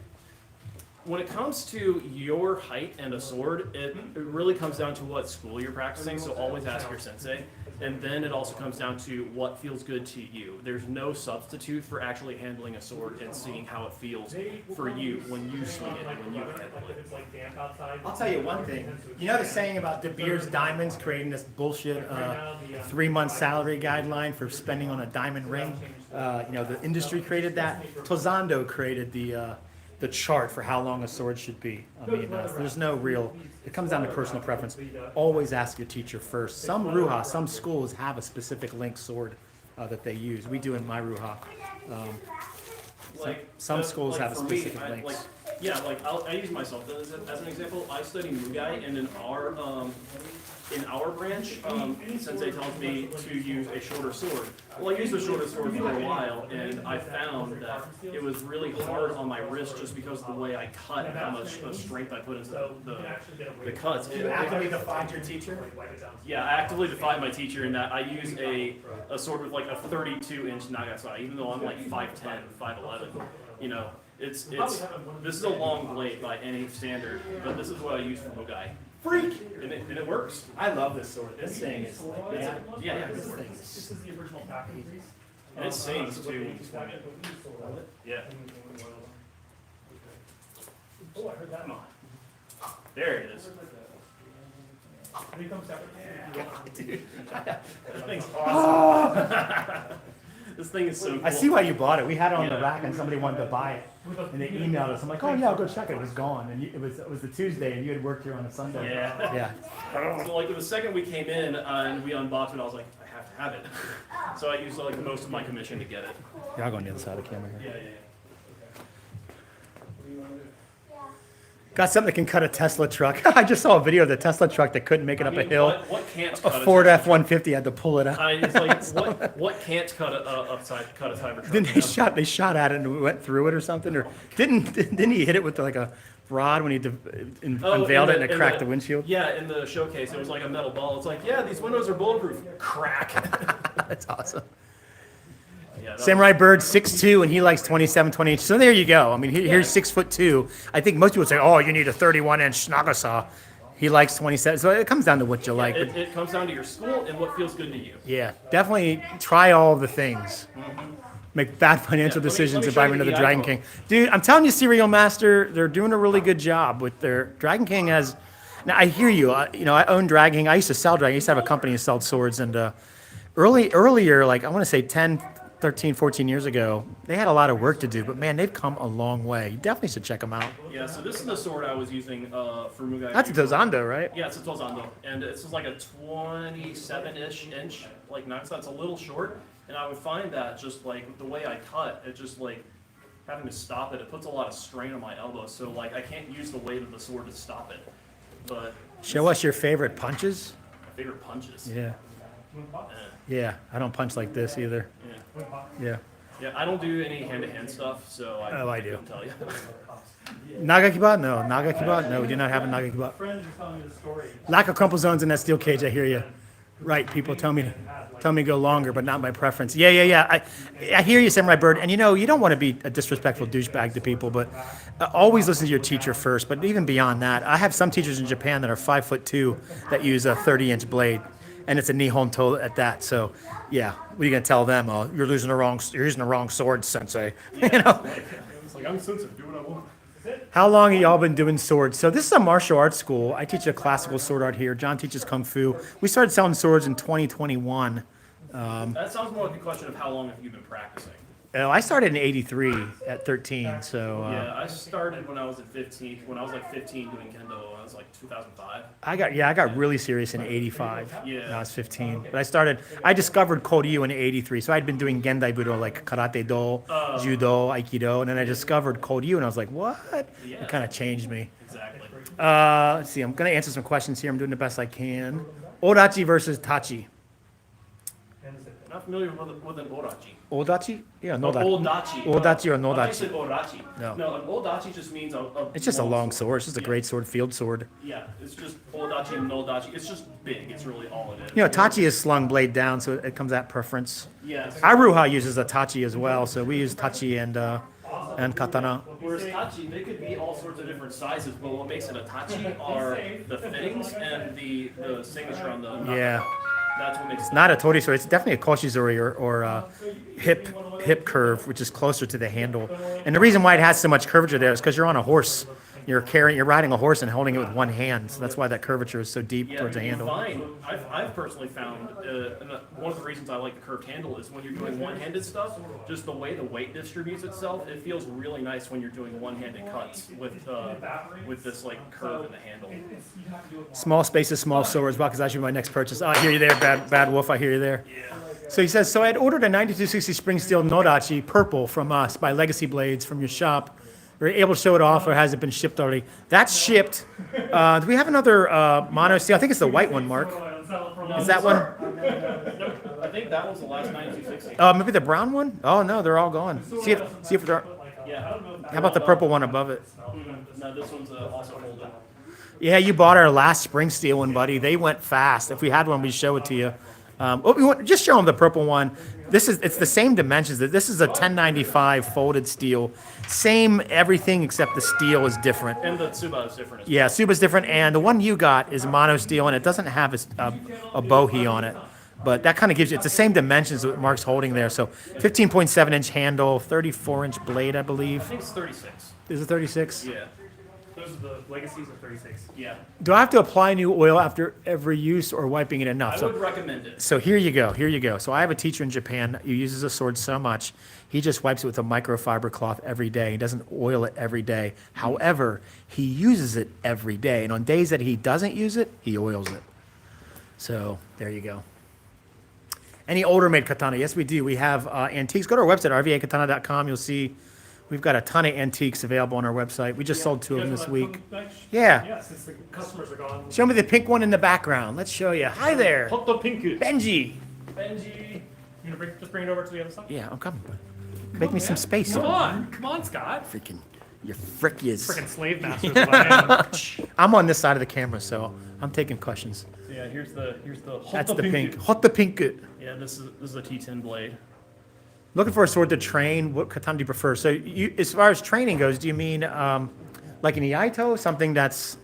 When it comes to your height and a sword, it really comes down to what school you're practicing. So always ask your sensei. And then it also comes down to what feels good to you. There's no substitute for actually handling a sword and seeing how it feels for you when you swing it and when you handle it. I'll tell you one thing. You know the saying about De Beers Diamonds creating this bullshit 3-month salary guideline for spending on a diamond ring? The industry created that. Tosando created the chart for how long a sword should be. I mean, there's no real. It comes down to personal preference. Always ask your teacher first. Some Ruha, some schools have a specific length sword that they use. We do in my Ruha. Some schools have a for me, specific length. I use myself as an example. I study Mugai, and in our branch, Sensei tells me to use a shorter sword. Well, I used a shorter sword for a while, and I found that it was really hard on my wrist just because of the way I cut and how much strength I put into the cuts. You actively defied your teacher? Yeah, I actively defied my teacher in that I use a sword with like a 32-inch Nagasa, even though I'm like 5'10", 5'11". You know, it's this is a long blade by any standard, but this is what I use for Mugai. Freak! And it works. I love this sword. This thing is like, Yeah. this thing is. This is the original package. And it sings too when you swing it. Yeah. Oh, I heard that. Come on. There it is. This thing's awesome. This thing is so cool. I see why you bought it. We had it on the Yeah. rack and somebody wanted to buy it. And they emailed us. I'm like, oh yeah, I'll go check it. It was gone. And it was the Tuesday and you had worked here on a Sunday. Yeah. Yeah. So like the second we came in and we unboxed it, I was like, I have to have it. So I used like most of my commission to get it. Yeah, I'll go on the other side of the camera here. Yeah. Got something that can cut a Tesla truck. I just saw a video of the Tesla truck that couldn't make it I up mean, a hill. What can't A cut Ford Tesla F-150 had to pull it out. It's like what can't cut a Cybertruck? Then you know? they shot at it and went through it or something, or didn't he hit it with like a rod when he unveiled it and it cracked the windshield? Yeah, in the showcase, it was like a metal ball. It's like, yeah, these windows are bulletproof. Crack. That's awesome. Yeah, that Samurai Bird 6'2", and he likes 27, 20 inch. So there you go. I mean, here's 6'2". I think most people would say, oh, you need a 31-inch Nagasa. He likes 27. So it comes down to what you like. But it comes down to your school and what feels good to you. yeah, definitely try all the things. Make bad financial Yeah, let me decisions and show buy you another the Dragon iPhone. King. Dude, I'm telling you, Serial Master, they're doing a really good job with their Dragon King has. Now I hear you. I own Dragon King. I used to sell Dragon. I used to have a company that sold swords, and earlier, like I want to say 10, 13, 14 years ago, they had a lot of work to do. But man, they've come a long way. You definitely should check them out. Yeah, so this is the sword I was using for Mugai. That's a Dozando, right? Yeah, it's a Tozando, and it's just like a 27-ish inch, like knife. So it's a little short, and I would find that just like the way I cut, it just like having to stop it, it puts a lot of strain on my elbow. So like I can't use the weight of the sword to stop it. But Show us your favorite punches. my favorite punches. Yeah. Eh, Yeah, I don't punch like this either. yeah. Yeah. Yeah, I don't do any hand-to-hand stuff, so I do. couldn't tell you. Nagakiba? No. Nagakiba? No, we do not have a Nagakiba. Friends are telling me the story. Lack of crumple zones in that steel cage, I hear you. Right, people tell me to go longer, but not my preference. Yeah. I hear you, Samurai Bird. And you don't want to be a disrespectful douchebag to people, but always listen to your teacher first. But even beyond that, I have some teachers in Japan that are 5'2" that use a 30-inch blade, and it's a Nihon to at that. So, yeah, what are you gonna tell them? Oh, you're using the wrong sword, Sensei. It's like I'm sensitive, do what I want. How long have y'all been doing swords? So this is a martial arts school. I teach a classical sword art here. John teaches kung fu. We started selling swords in 2021. That sounds more like a question of how long have you been practicing. I started in '83 at 13. So Yeah, I started when I was at 15. When I was like 15 doing kendo, I was like 2005. I got really serious in '85 Yeah. when I was 15. But I discovered Koryu in '83. So I'd been doing Gendai Budo like Karate Do, Judo, Aikido, and then I discovered Koryu and I was like, what? Yeah. It kind of changed me. Exactly. Let's see. I'm gonna answer some questions here. I'm doing the best I can. Odachi versus Tachi. Not familiar with an orachi. Odachi? Yeah, no. Odachi. Odachi or I thought you nodachi? said orachi. No. No, an odachi just means a It's just a long sword. It's just a Yeah. great sword, field sword. Yeah, it's just odachi and nodachi. It's just big. It's really all it is. Tachi is slung blade down, so it comes at preference. Yes. Iruha uses a Tachi as well, so we use Tachi and Katana. Whereas tachi, they could be all sorts of different sizes, but what makes it a tachi are the fittings and the signature on the. Yeah. That's what makes it. It's not a Tori sword. It's definitely a Koshizuri or hip curve, which is closer to the handle. And the reason why it has so much curvature there is because you're on a horse. You're riding a horse and holding it with one hand. So that's why that curvature is so deep Yeah, towards the you handle. find, I've personally found, and one of the reasons I like the curved handle is when you're doing one-handed stuff, just the way the weight distributes itself, it feels really nice when you're doing one-handed cuts with this like curve in the handle. Small spaces, small swords. Well, because that should be my next purchase. Oh, I hear you there, bad wolf. I hear you there. So he says, so I had ordered a 9260 spring steel Nodachi purple from us by Legacy Blades from your shop. Are you able to show it off, or has it been shipped already? That's shipped. Do we have another mono steel? I think it's the white one, Mark. Is that one? I think that was the last 9260. Maybe the brown one? Oh no, they're all gone. See if they're. Yeah. How about the purple one above it? No, this one's also folded. Yeah, you bought our last spring steel one, buddy. They went fast. If we had one, we'd show it to you. Just show them the purple one. It's the same dimensions. This is a 1095 folded steel. Same everything except the steel is different. And the Tsuba is different as well. Yeah, Suba's different, and the one you got is mono steel, and it doesn't have a bohea on it. But that kind of gives you, it's the same dimensions that Mark's holding there. So 15.7-inch handle, 34-inch blade, I believe. I think it's 36. Is it 36? Yeah. Those are the legacies of 36. Yeah. Do I have to apply new oil after every use or wiping it enough? I would recommend it. So here you go. So I have a teacher in Japan who uses a sword so much, he just wipes it with a microfiber cloth every day. He doesn't oil it every day. However, he uses it every day. And on days that he doesn't use it, he oils it. So there you go. Any older made katana? Yes, we do. We have antiques. Go to our website, rvakatana.com. You'll see We've got a ton of antiques available on our website. We just sold 2 of them this week. Yeah. Yeah. Since the customers are gone. Show me the pink one in the background. Let's show you. Hi there, Hot the pinku. Benji. Benji. You gonna just bring it over to the other side? Yeah, I'm coming. Make me some space. Come on, Scott. Freaking, you frick is. Freaking slave masters. What I am. I'm on this side of the camera, so I'm taking questions. Yeah, here's the That's the pink. Pinku. Hot the pink. Yeah, this is a T10 blade. Looking for a sword to train. What katana do you prefer? So, you, as far as training goes, do you mean like an Iaito, something that's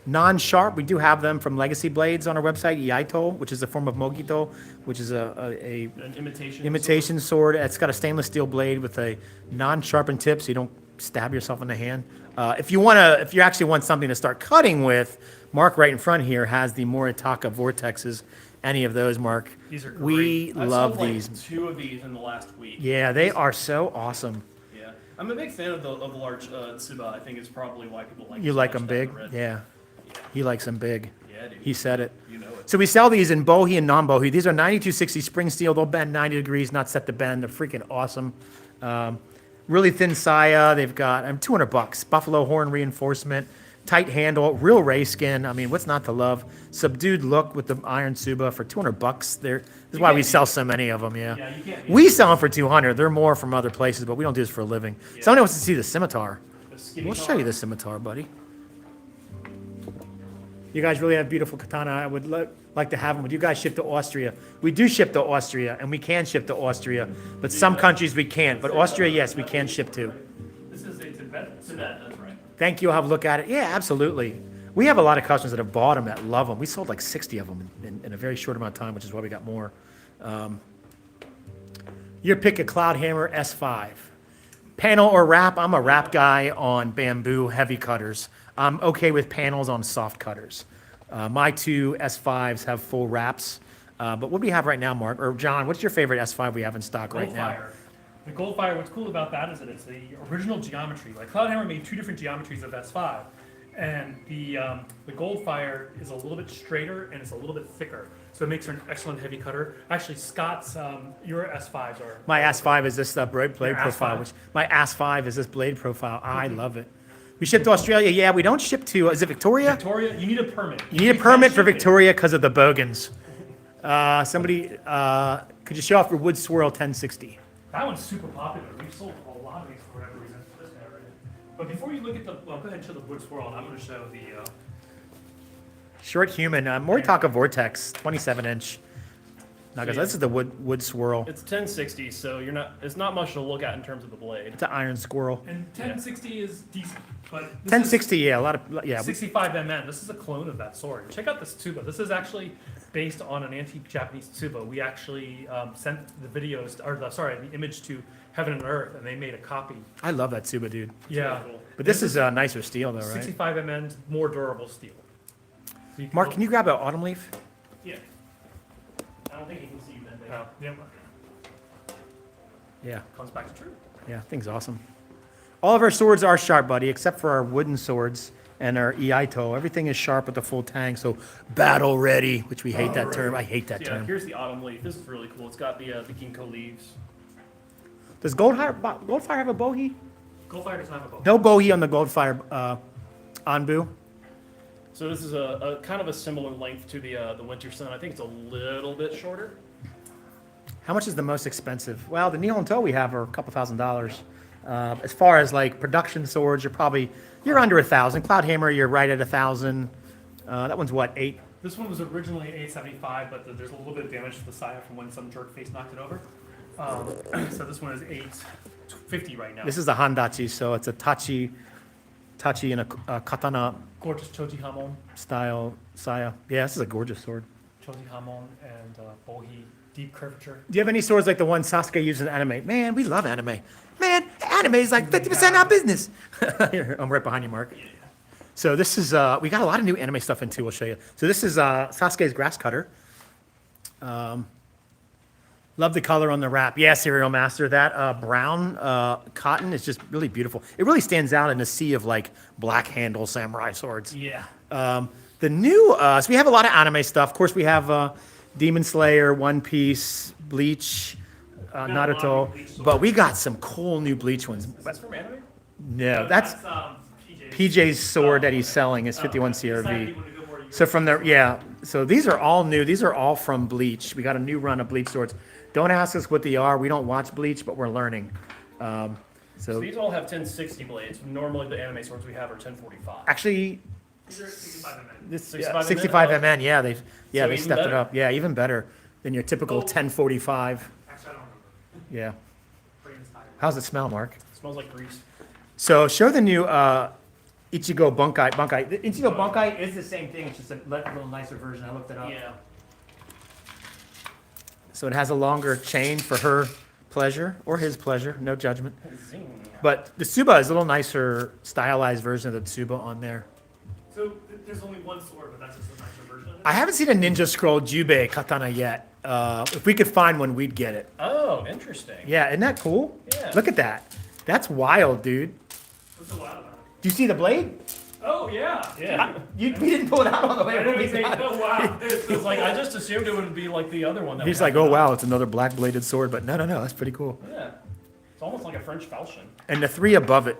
non-sharp? We do have them from Legacy Blades on our website. Iaito, which is a form of Mogito, which is a An imitation. imitation sword. It's got a stainless steel blade with a non-sharpened tip, so you don't stab yourself in the hand. If you actually want something to start cutting with, Mark right in front here has the Moritaka Vortexes. Any of those, Mark? These are great. We I've love sold, these. Like 2 of these in the last week. Yeah, they are so awesome. Yeah, I'm a big fan of the large Tsuba. I think it's probably why people like. You it so like much them down big? the red. Yeah. He likes them big. Yeah, dude. He said it. You know it. So we sell these in bohi and non-bohi. These are 9260 spring steel. They'll bend 90 degrees, not set to bend. They're freaking awesome. Really thin saya. They've got $200. Buffalo horn reinforcement, tight handle, real ray skin. I mean, what's not to love? Subdued look with the iron tsuba for $200. This is why we sell so many of them. Yeah. Yeah, you can't. We sell them for 200. They're more from other places, but we don't do this for a living. Somebody wants to see the scimitar. We'll show you the scimitar, buddy. You guys really have beautiful katana. I would like to have them. Would you guys ship to Austria? We do ship to Austria, and we can ship to Austria, but some countries we can't. But Austria, yes, we can ship to. This is a Tibet. That's right. Thank you. I'll have a look at it. Yeah, absolutely. We have a lot of customers that have bought them that love them. We sold like 60 of them in a very short amount of time, which is why we got more. Your pick a Cloudhammer S5. Panel or wrap? I'm a wrap guy on bamboo heavy cutters. I'm okay with panels on soft cutters. My 2 S5s have full wraps. But what do we have right now, Mark? Or John, what's your favorite S5 we have in stock right now? Goldfire. The Goldfire, what's cool about that is that it's the original geometry. Like Cloudhammer made 2 different geometries of S5. And the Goldfire is a little bit straighter and it's a little bit thicker. So it makes her an excellent heavy cutter. Actually, Scott's, your S5s are... My S5 is this blade Your profile. S5? Which my S5 is this blade profile. I love it. We ship to Australia. Yeah, we don't ship to, is it Victoria? Victoria, you need a permit. You need a permit for Victoria because of the bogans. Could you show off your Wood Swirl 1060? That one's super popular. We've sold a lot of these for whatever reason. This guy right here. But before you look at the, well, go ahead and show the wood swirl, and I'm going to show the. Short human, Moritaka Vortex, 27-inch. Now, guys, this is the wood swirl. It's 1060, so it's not much to look at in terms of the blade. It's an iron squirrel. And 1060 is decent, but this 1060, yeah, a lot of, yeah. is 65 mm. This is a clone of that sword. Check out this tsuba. This is actually based on an antique Japanese tsuba. We actually sent the videos, the image to Heaven and Earth, and they made a copy. I love that Tsuba, dude. Yeah. But this is nicer steel, though, right? 65 mm, more durable steel. So Mark, can you grab an autumn leaf? Yeah. I don't think you can see that big. Oh, yeah. Yeah, Comes back to true. yeah, thing's awesome. All of our swords are sharp, buddy, except for our wooden swords and our Iaito. Everything is sharp with the full tang, so battle ready, which we hate that term. I hate that Yeah, term. here's the autumn leaf. This is really cool. It's got the ginkgo leaves. Does Goldfire have a bohi? Goldfire does not have a bow. No bohi on the Goldfire Anbu. So this is a kind of a similar length to the Winter Sun. I think it's a little bit shorter. How much is the most expensive? Well, the Needle and Toe we have are a couple $1,000s. As far as like production swords, you're under 1,000. Cloudhammer, you're right at 1,000. That one's what, 8? This one was originally 875, but there's a little bit of damage to the saya from when some jerk face knocked it over. So this one is 850 right now. This is the Handachi, so it's a tachi and a katana Gorgeous choji hamon, style saya. Yeah, this is a gorgeous sword. choji hamon, and bohi, deep curvature. Do you have any swords like the one Sasuke uses in anime? Man, we love anime. Man, anime is like 50% of our business. Here, I'm right behind you, Mark. So this is, we got a lot of new anime stuff in too, we'll show you. So this is Sasuke's grass cutter. Love the color on the wrap. Yeah, Serial Master. That brown cotton is just really beautiful. It really stands out in a sea of like black handle samurai swords. Yeah. The new, so we have a lot of anime stuff. Of course, we have Demon Slayer, One Piece, Bleach, got a lot of Naruto, Bleach but swords. we got some cool new Bleach ones. Is this from anime? No, that's PJ's. PJ's sword that he's selling is 51 CRV. So from there, yeah. So these are all new. These are all from Bleach. We got a new run of Bleach swords. Don't ask us what they are. We don't watch Bleach, but we're learning. So So these all have 1060 blades. Normally the anime swords we have are 1045. actually, These are 65 mm. this 65 65 MN? MN. Yeah, they So they even stepped it better. up. Yeah, even better than your typical Oh. 1045. Actually, I don't remember. Yeah. Brain's tired. How's it smell, Mark? It smells like grease. So show the new Ichigo Bunkai. The Ichigo Bunkai is the same thing. It's just a little nicer version. I looked it up. Yeah. So it has a longer chain for her pleasure or his pleasure. No judgment. Zing. But the Tsuba is a little nicer, stylized version of the Tsuba on there. So there's only one sword, but that's just a nicer version of it. I haven't seen a Ninja Scroll Jubei Katana yet. If we could find one, we'd get it. Oh, interesting. Yeah, isn't that cool? Yeah. Look at that. That's wild, dude. What's so loud about it? Do you see the blade? Oh, yeah. Yeah. We didn't pull it out on the way. I didn't think, oh, wow. It's like I just assumed it would be like the other one. That He's we like, had. oh wow, it's another black bladed sword, but no, that's pretty cool. Yeah. It's almost like a French falchion. And the three above it.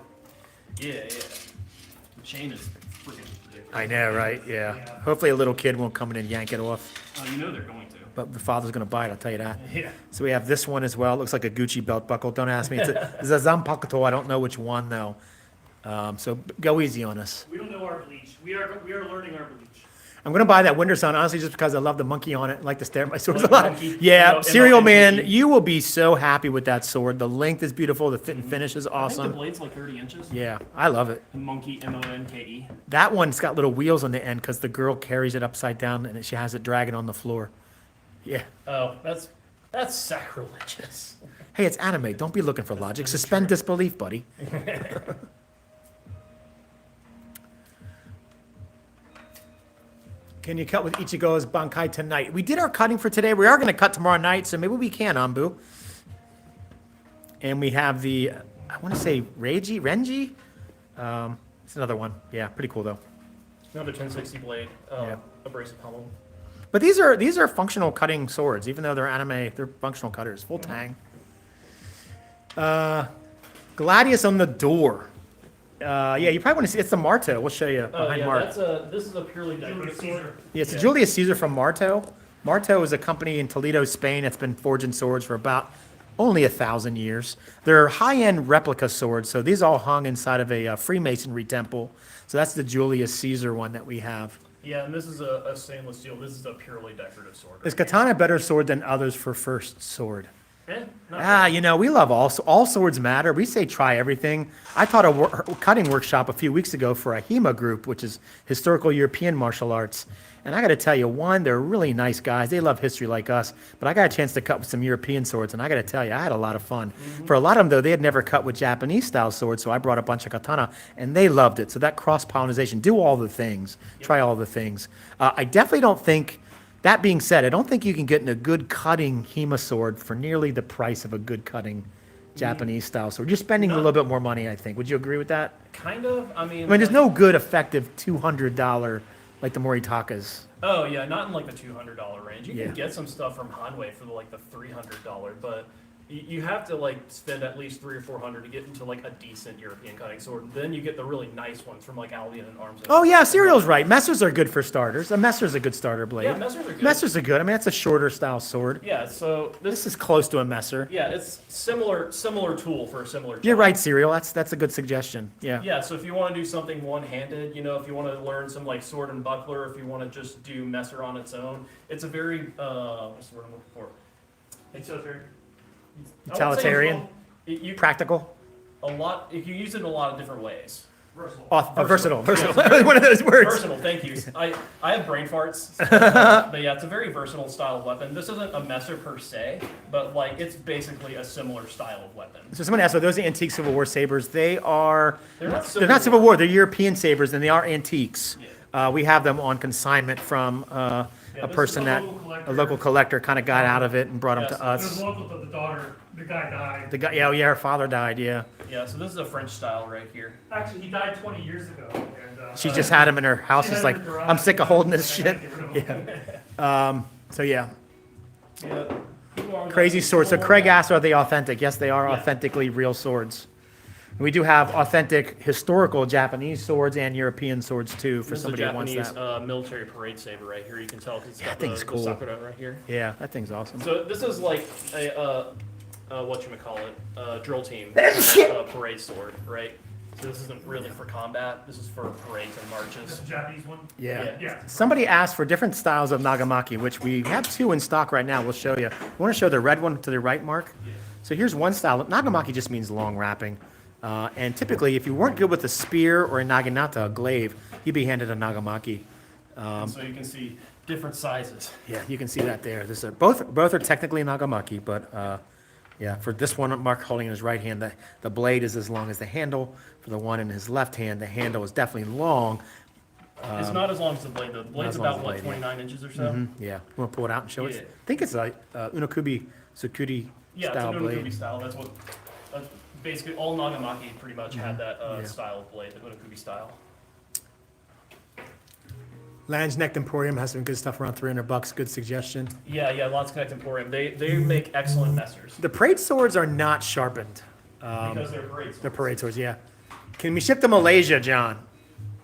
Yeah. The chain is freaking ridiculous. I know, right? Yeah. Yeah. Hopefully a little kid won't come in and yank it off, You know they're going to. but the father's gonna buy it. I'll tell you that. Yeah. So we have this one as well. It looks like a Gucci belt buckle. Don't ask me. It's a Zanpakuto. I don't know which one though. So go easy on us. We don't know our bleach. We are learning our bleach. I'm gonna buy that Winter Sun honestly just because I love the monkey on it. I like to stare at my swords Like a lot. monkey? Yeah, You know, Serial Man, MLMP. you will be so happy with that sword. The length is beautiful. The fit and finish is I think awesome. the blade's like 30 inches. Yeah, I love it. The monkey MONKE. That one's got little wheels on the end because the girl carries it upside down and she has it dragging on the floor. Yeah. Oh, that's sacrilegious. Hey, it's anime. Don't be looking for logic. Suspend disbelief, buddy. Can you cut with Ichigo's Bankai tonight? We did our cutting for today. We are going to cut tomorrow night, so maybe we can, Ambu. And we have the, I want to say Renji? It's another one. Yeah, pretty cool though. Another 1060 blade. Yeah. Abrasive pommel. But these are functional cutting swords, even though they're anime. They're functional cutters. Full tang. Gladius on the door. Yeah, you probably want to see. It's the Marto. We'll show you Oh behind yeah, Mark. this is a purely Julius diverse Caesar. sword. Yeah, it's a Yeah. Julius Caesar from Marto. Marto is a company in Toledo, Spain that's been forging swords for about only 1,000 years. They're high-end replica swords, so these all hung inside of a Freemasonry temple. So that's the Julius Caesar one that we have. Yeah, and this is a stainless steel. This is a purely decorative sword. Is Katana a better sword than others for first sword? Not You know, we love all swords matter. We say try everything. I taught a cutting workshop a few weeks ago for a HEMA group, which is Historical European Martial Arts. And I got to tell you, one, they're really nice guys. They love history like us. But I got a chance to cut with some European swords, and I got to tell you, I had a lot of fun. For a lot of them, though, they had never cut with Japanese-style swords, so I brought a bunch of katana, and they loved it. So that cross-pollination, do all the things. Try all the things. I definitely don't think... That being said, I don't think you can get in a good cutting HEMA sword for nearly the price of a good cutting Japanese style sword. You're spending a little bit more money, I think. Would you agree with that? kind of. I mean, There's no good, effective $200 like the Moritakas. Oh yeah, not in like the $200 range. You Yeah. can get some stuff from Hanwei for like the $300, but you have to like spend at least $300 or $400 to get into like a decent European cutting sword. Then you get the really nice ones from like Albion and Arms. Oh yeah, Serial's right. Messers are good for starters. A Messer's a good starter blade. Yeah, Messers are good. Messers are good. I mean, that's a shorter style sword. Yeah, so This is close to a Messer. yeah, it's similar tool for a similar. You're job. right, Serial. That's a good suggestion. Yeah. Yeah, so if you want to do something one-handed, you know, if you want to learn some like sword and buckler, if you want to just do Messer on its own, it's a very what's the word I'm looking for? It's so very. I wouldn't say Utilitarian? it's well, you Practical. a lot. You can use it in a lot of different ways. Versatile. Versatile. Versatile. Versatile. One of those words. Versatile, thank you. I have brain farts, but yeah, it's a very versatile style of weapon. This isn't a Messer per se, but like it's basically a similar style of weapon. So someone asked, are those antique Civil War sabers? They are. They're not They're not Civil War. War. They're European sabers, and they are antiques. Yeah. We have them on consignment from a this person is a that local collector. a local collector kind of got out of it and brought them Yes, to It was us. local to the daughter. The guy died. The guy, yeah, her father died. Yeah, Yeah, so this is a French style right here. Actually, he died 20 years ago. And, she just had him in her house. she She's had like, him in her garage. I'm sick of holding this I can't shit. get rid of him. Yeah. So yeah, Yeah. Crazy swords. So Craig asked, are they authentic? Yes, they are authentically real swords. We do have authentic historical Japanese swords and European swords too for This is somebody a who wants Japanese that. Military parade saber right here. You can tell because it's got thing's the cool. sakura right here. Yeah, that thing's awesome. So this is like a whatchamacallit, drill team parade sword, right? So this isn't really for combat. This is for parades and This marches. is the Japanese one? Yeah. Yeah. Somebody asked for different styles of nagamaki, which we have 2 in stock right now. We'll show you. You want to show the red one to the right, Mark? So here's one style. Nagamaki just means long wrapping. And typically, if you weren't good with a spear or a naginata, a glaive, you'd be handed a nagamaki. And so you can see different sizes. Yeah, you can see that there. This is both are technically nagamaki, but yeah, for this one, Mark holding in his right hand, the blade is as long as the handle. For the one in his left hand, the handle is definitely long. It's not as long as the blade. The blade's as long as about the what, blade, yeah. 29 inches or so. Yeah, you want to pull it out and show Yeah. it? I think it's a unokubi tsukuri Yeah, style it's an blade. Unokubi style. That's what basically all Nagamaki pretty much had that Yeah. style of blade, the Unokubi style. Lange Neck Emporium has some good stuff around $300. Good suggestion. Yeah, Lots Connect Emporium. They make excellent messers The parade swords are not sharpened. because they're parade swords. The parade swords, yeah. Can we ship to Malaysia, John?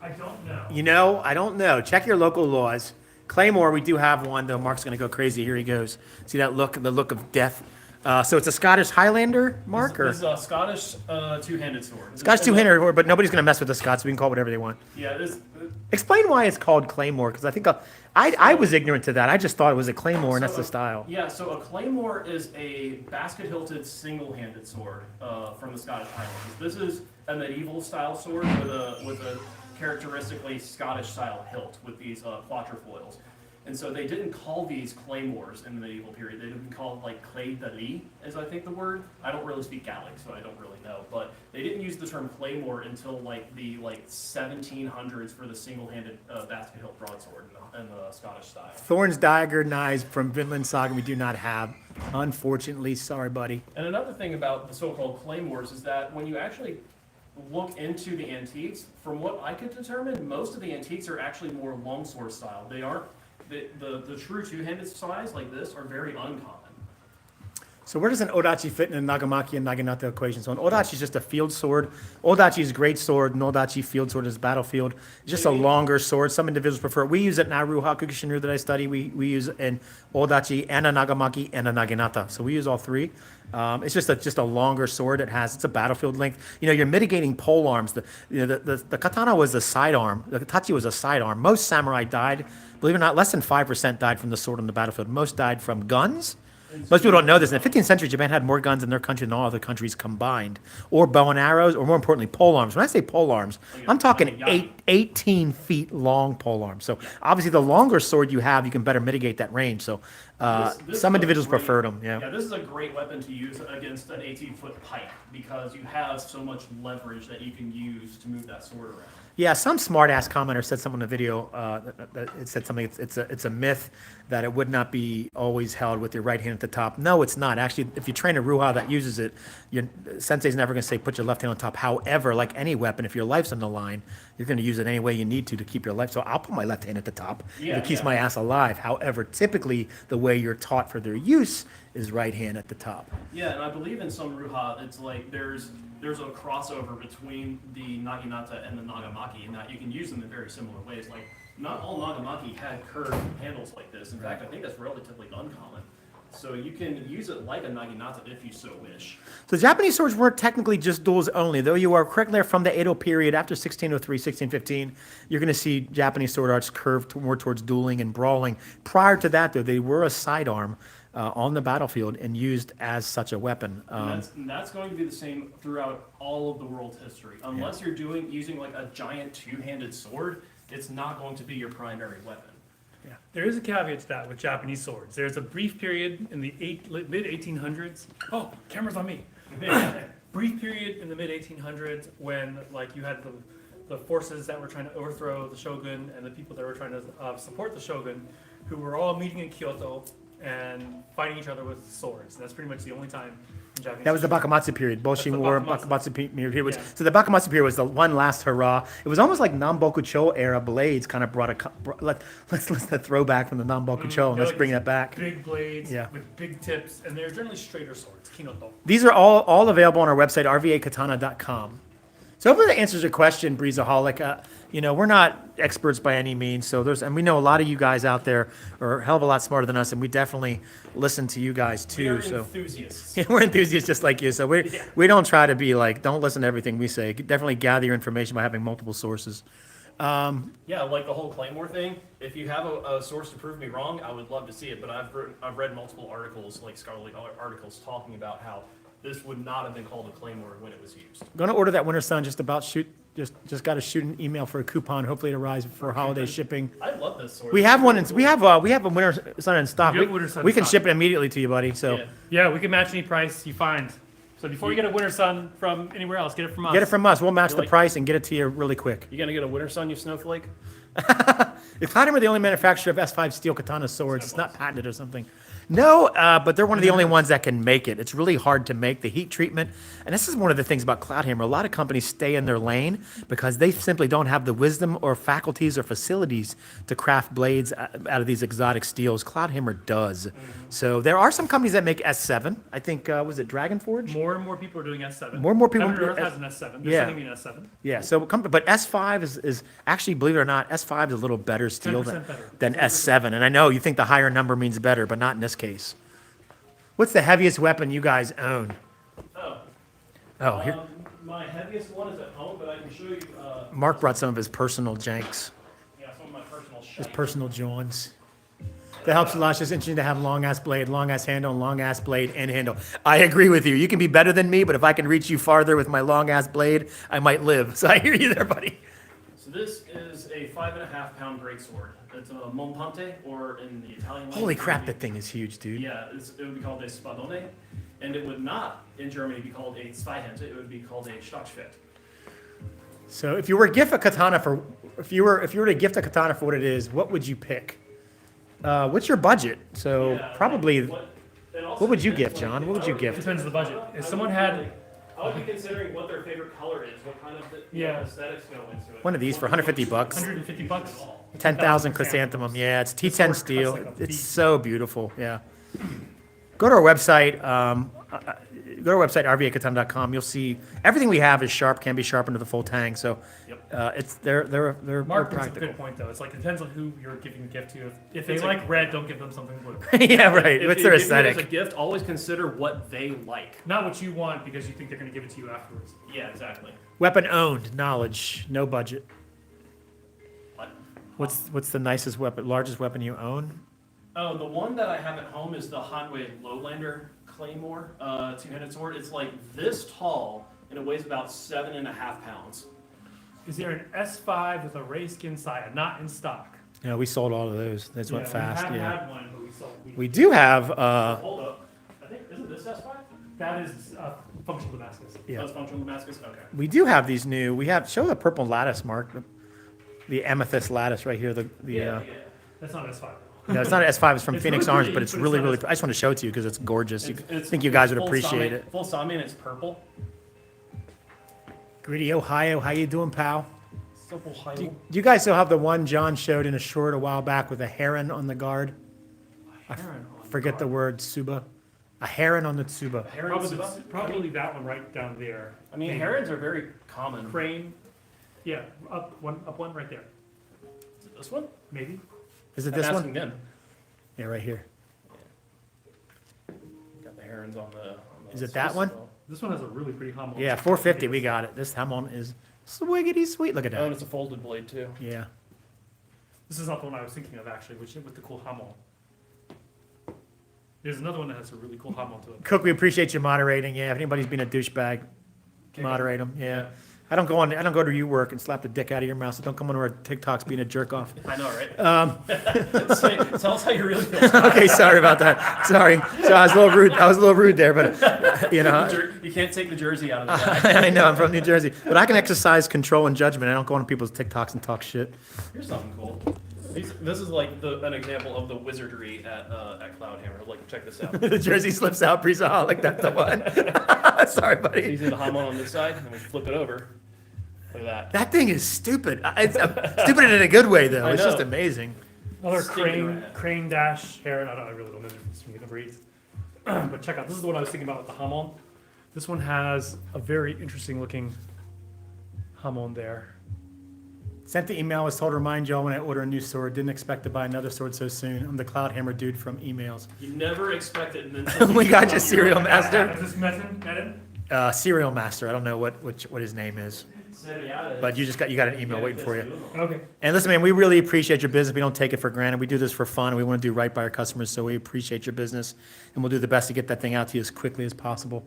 I don't know. You know, I don't know. Check your local laws. Claymore, we do have one, though. Mark's going to go crazy. Here he goes. See that look, the look of death? So it's a Scottish Highlander, Mark? This is Or a Scottish two-handed sword. Scottish two-hander, but nobody's going to mess with the Scots. We can call it whatever they want. Yeah, this. Explain why it's called Claymore, because I think I was ignorant to that. I just thought it was a Claymore, and that's the style. Yeah, so a claymore is a basket-hilted single-handed sword from the Scottish Highlands. This is a medieval-style sword with a characteristically Scottish-style hilt with these quatrefoils. And so they didn't call these claymores in the medieval period. They didn't call it like clay d'ali, is I think the word. I don't really speak Gaelic, so I don't really know. But they didn't use the term claymore until like the 1700s for the single-handed basket hilt broadsword in the Scottish style. Thorn's dagger knives from Vinland Saga we do not have. Unfortunately, sorry, buddy. And another thing about the so-called claymores is that when you actually look into the antiques, from what I could determine, most of the antiques are actually more longsword style. They aren't. The true two-handed size like this are very uncommon. So where does an odachi fit in a nagamaki and naginata equation? So an odachi is just a field sword. Odachi is great sword. An odachi field sword is battlefield. It's just a longer sword. Some individuals prefer it. We use it in Naru Hakukushinru that I study. We use it in odachi and a nagamaki and a naginata. So we use all 3. It's just a longer sword. It's a battlefield length. You know, you're mitigating pole arms. The katana was a sidearm. The tachi was a sidearm. Most samurai died. Believe it or not, less than 5% died from the sword on the battlefield. Most died from guns. Most people don't know this. In the 15th century, Japan had more guns in their country than all other countries combined. Or bow and arrows, or more importantly, pole arms. When I say pole arms, I'm talking 18 feet long pole arms. So obviously, the longer sword you have, you can better mitigate that range. So This some is individuals a great- preferred them. Yeah. Yeah, this is a great weapon to use against an 18-foot pike because you have so much leverage that you can use to move that sword around. Yeah, some smart-ass commenter said something in the video that it said something. It's a myth that it would not be always held with your right hand at the top. No, it's not. Actually, if you train a ruha that uses it, your sensei's never going to say put your left hand on top. However, like any weapon, if your life's on the line, you're going to use it any way you need to keep your life. So I'll put my left hand at the top if it keeps my ass alive. However, typically the way you're taught for their use is right hand at the top. Yeah, and I believe in some ruha, it's like there's a crossover between the naginata and the nagamaki, in that you can use them in very similar ways. Like, not all nagamaki had curved handles like this. In fact, I think that's relatively uncommon. So you can use it like a naginata if you so wish. So Japanese swords weren't technically just duels only, though you are correct there. From the Edo period, after 1603, 1615, you're going to see Japanese sword arts curved more towards dueling and brawling. Prior to that, though, they were a sidearm on the battlefield and used as such a weapon. And that's going to be the same throughout all of the world's history. Unless you're using like a giant two-handed sword, it's not going to be your primary weapon. Yeah. There is a caveat to that with Japanese swords. There's a brief period in the mid-1800s. Oh, camera's on me. Brief period in the mid-1800s when like you had the forces that were trying to overthrow the shogun and the people that were trying to support the shogun, who were all meeting in Kyoto and fighting each other with swords. That's pretty much the only time Japanese. That was the Bakamatsu period. Boshin the War, Bakamatsu. Bakamatsu period. Was, Yeah. So the Bakamatsu period was the one last hurrah. It was almost like Nambokucho era blades kind of brought let's the throwback from the Nambokucho and They're let's like bring these that back. Big blades Yeah. with big tips, and they're generally straighter swords. Kinoto. These are all available on our website, rvakatana.com. So hopefully that answers your question, Breezaholic. We're not experts by any means, so and we know a lot of you guys out there are a hell of a lot smarter than us, and we definitely listen to you guys We too. are So enthusiasts. we're enthusiasts just like you. So we don't try to be like, don't listen to everything we say. Definitely gather your information by having multiple sources. Yeah, like the whole Claymore thing. If you have a source to prove me wrong, I would love to see it. But I've read multiple articles, like scholarly articles, talking about how this would not have been called a Claymore when it was used. Going to order that Winter Sun. Just got to shoot an email for a coupon. Hopefully it arrives before holiday shipping. I love this sword. We have one. We have a Winter Sun in stock. We have Winter Sun We in can stock. ship it immediately to you, buddy. So Yeah. Yeah, we can match any price you find. So before you get a Winter Sun from anywhere else, get it from us. get it from us. We'll match You the like- price and get it to you really quick. You gonna get a Winter Sun, you snowflake? Is Tatami the only manufacturer of S5 steel katana swords? It's not patented or something. No, but they're one of the only ones that can make it. It's really hard to make the heat treatment. And this is one of the things about Cloudhammer. A lot of companies stay in their lane because they simply don't have the wisdom or faculties or facilities to craft blades out of these exotic steels. Cloudhammer does. So there are some companies that make S7. I think, was it Dragon Forge? More and more people are doing S7. More and more people Heaven do and Earth S- has an S7. They're Yeah. sending me an S7. Yeah, so but S5 is actually, believe it or not, S5 is a little better steel 10% better. than S7. And I know you think the higher number means better, but not in this case. What's the heaviest weapon you guys own? Oh, here, My heaviest one is at home, but I can show you. Mark brought some of his personal janks, Yeah, some of my personal his shit. personal Johns. That helps a lot. It's just interesting to have long ass blade, long ass handle, and long ass blade and handle. I agree with you. You can be better than me, but if I can reach you farther with my long ass blade, I might live. So I hear you there, buddy. So this is a 5.5 pound greatsword. It's a montante, or in the Italian language. Holy it would crap, be- that thing is huge, dude. Yeah, it would be called a spadone, and it would not in Germany be called a Zweihände. It would be called a Stockschwert. So if you were to gift a katana if you were to gift a katana for what it is, what would you pick? What's your budget? So Yeah, probably. and it also What would you depends, gift, John? What would you gift? Depends on the budget. If I someone would had, be I would be considering what their favorite color is, what kind of Yeah. aesthetics go into it. One of these for 150 bucks. 150 bucks. 10,000 chrysanthemum. Yeah, it's T10 sword steel. cuts like a It's beast. so beautiful. Yeah. Go to our website. Go to our website, rvakatana.com. You'll see everything we have is sharp, can be sharpened to the full tang. So it's they're Mark brings up a practical. good point, though. It's like, it depends on who you're giving the gift to. If they It's like like- red, don't give them something blue. Yeah, right. If What's you their give me it as a aesthetic? gift, always consider what they like. Not what you want because you think they're going to give it to you afterwards. Yeah, exactly. Weapon owned, knowledge, no budget. What? What's the nicest weapon, largest weapon you own? Oh, the one that I have at home is the Hanwei Lowlander Claymore two-handed sword. It's like this tall, and it weighs about 7.5 pounds. Is there an S5 with a ray skin saya, not in stock? Yeah, we sold all of those. Those went fast. We Yeah. haven't had one, but we sold. We do have. Hold up. I think, isn't this S5? That is functional Damascus. Yeah. That's functional Damascus? Okay. We do have these new. We have show the purple lattice, Mark. The amethyst lattice right here. That's not an S5. No, it's not an S5. It's from It's Phoenix really Orange, pretty, but it's but it's really, not really. S5. I just want to show it to you because it's gorgeous. I It's think you guys would full appreciate sami- it. Full Sami, and it's purple. Greedy Ohio, how you doing, pal? Simple high. Do you guys still have the one John showed in a short a while back with a heron on the guard? I forget the word, Tsuba. A heron on the Tsuba. Probably that one right down there. I mean, Maybe. herons are very common. Crane. Yeah, up one right there. Is it this one? Maybe. Is it I'm this asking one? them. Yeah, right here. Got the herons on the. Is it that one? This one has a really pretty humble. Yeah, 450. We got it. This Hamon is swiggity sweet. Look at Oh, and that. it's a folded blade too. Yeah. This is not the one I was thinking of actually, which with the cool hamel. There's another one that has a really cool hamel to it. Cook, we appreciate you moderating. Yeah, if anybody's been a douchebag, moderate them. Yeah. I don't go to your work and slap the dick out of your mouth. So don't come on our TikToks being a jerk off. I know, right? Tell us how you really feel. Okay, sorry about that. Sorry. So I was a little rude. I was a little rude there, but you know. You can't take the jersey out of the bag. I know I'm from New Jersey, but I can exercise control and judgment. I don't go on people's TikToks and talk shit. Here's something cool. This is like an example of the wizardry at Cloudhammer. Like, check this out. The jersey slips out, Breezaholic, that's the one. Sorry, So buddy. you see the Hamon on this side, and we flip it over. Look at that. That thing is stupid. It's stupid in a good way, though. I It's just know. amazing. Another Stinking crane, rat. crane dash heron. I really don't know the difference between the breeds. But check out, this is the one I was thinking about with the Hamon. This one has a very interesting looking Hamon there. Sent the email, was told to remind y'all when I order a new sword. Didn't expect to buy another sword so soon. I'm the Cloudhammer dude from emails. You never expect it, and then We got you, Serial Master. Is this Metin? Serial Master. I don't know what his name is, but you got an email waiting for you. Okay. And listen, man, we really appreciate your business. We don't take it for granted. We do this for fun. We want to do right by our customers, so we appreciate your business, and we'll do the best to get that thing out to you as quickly as possible.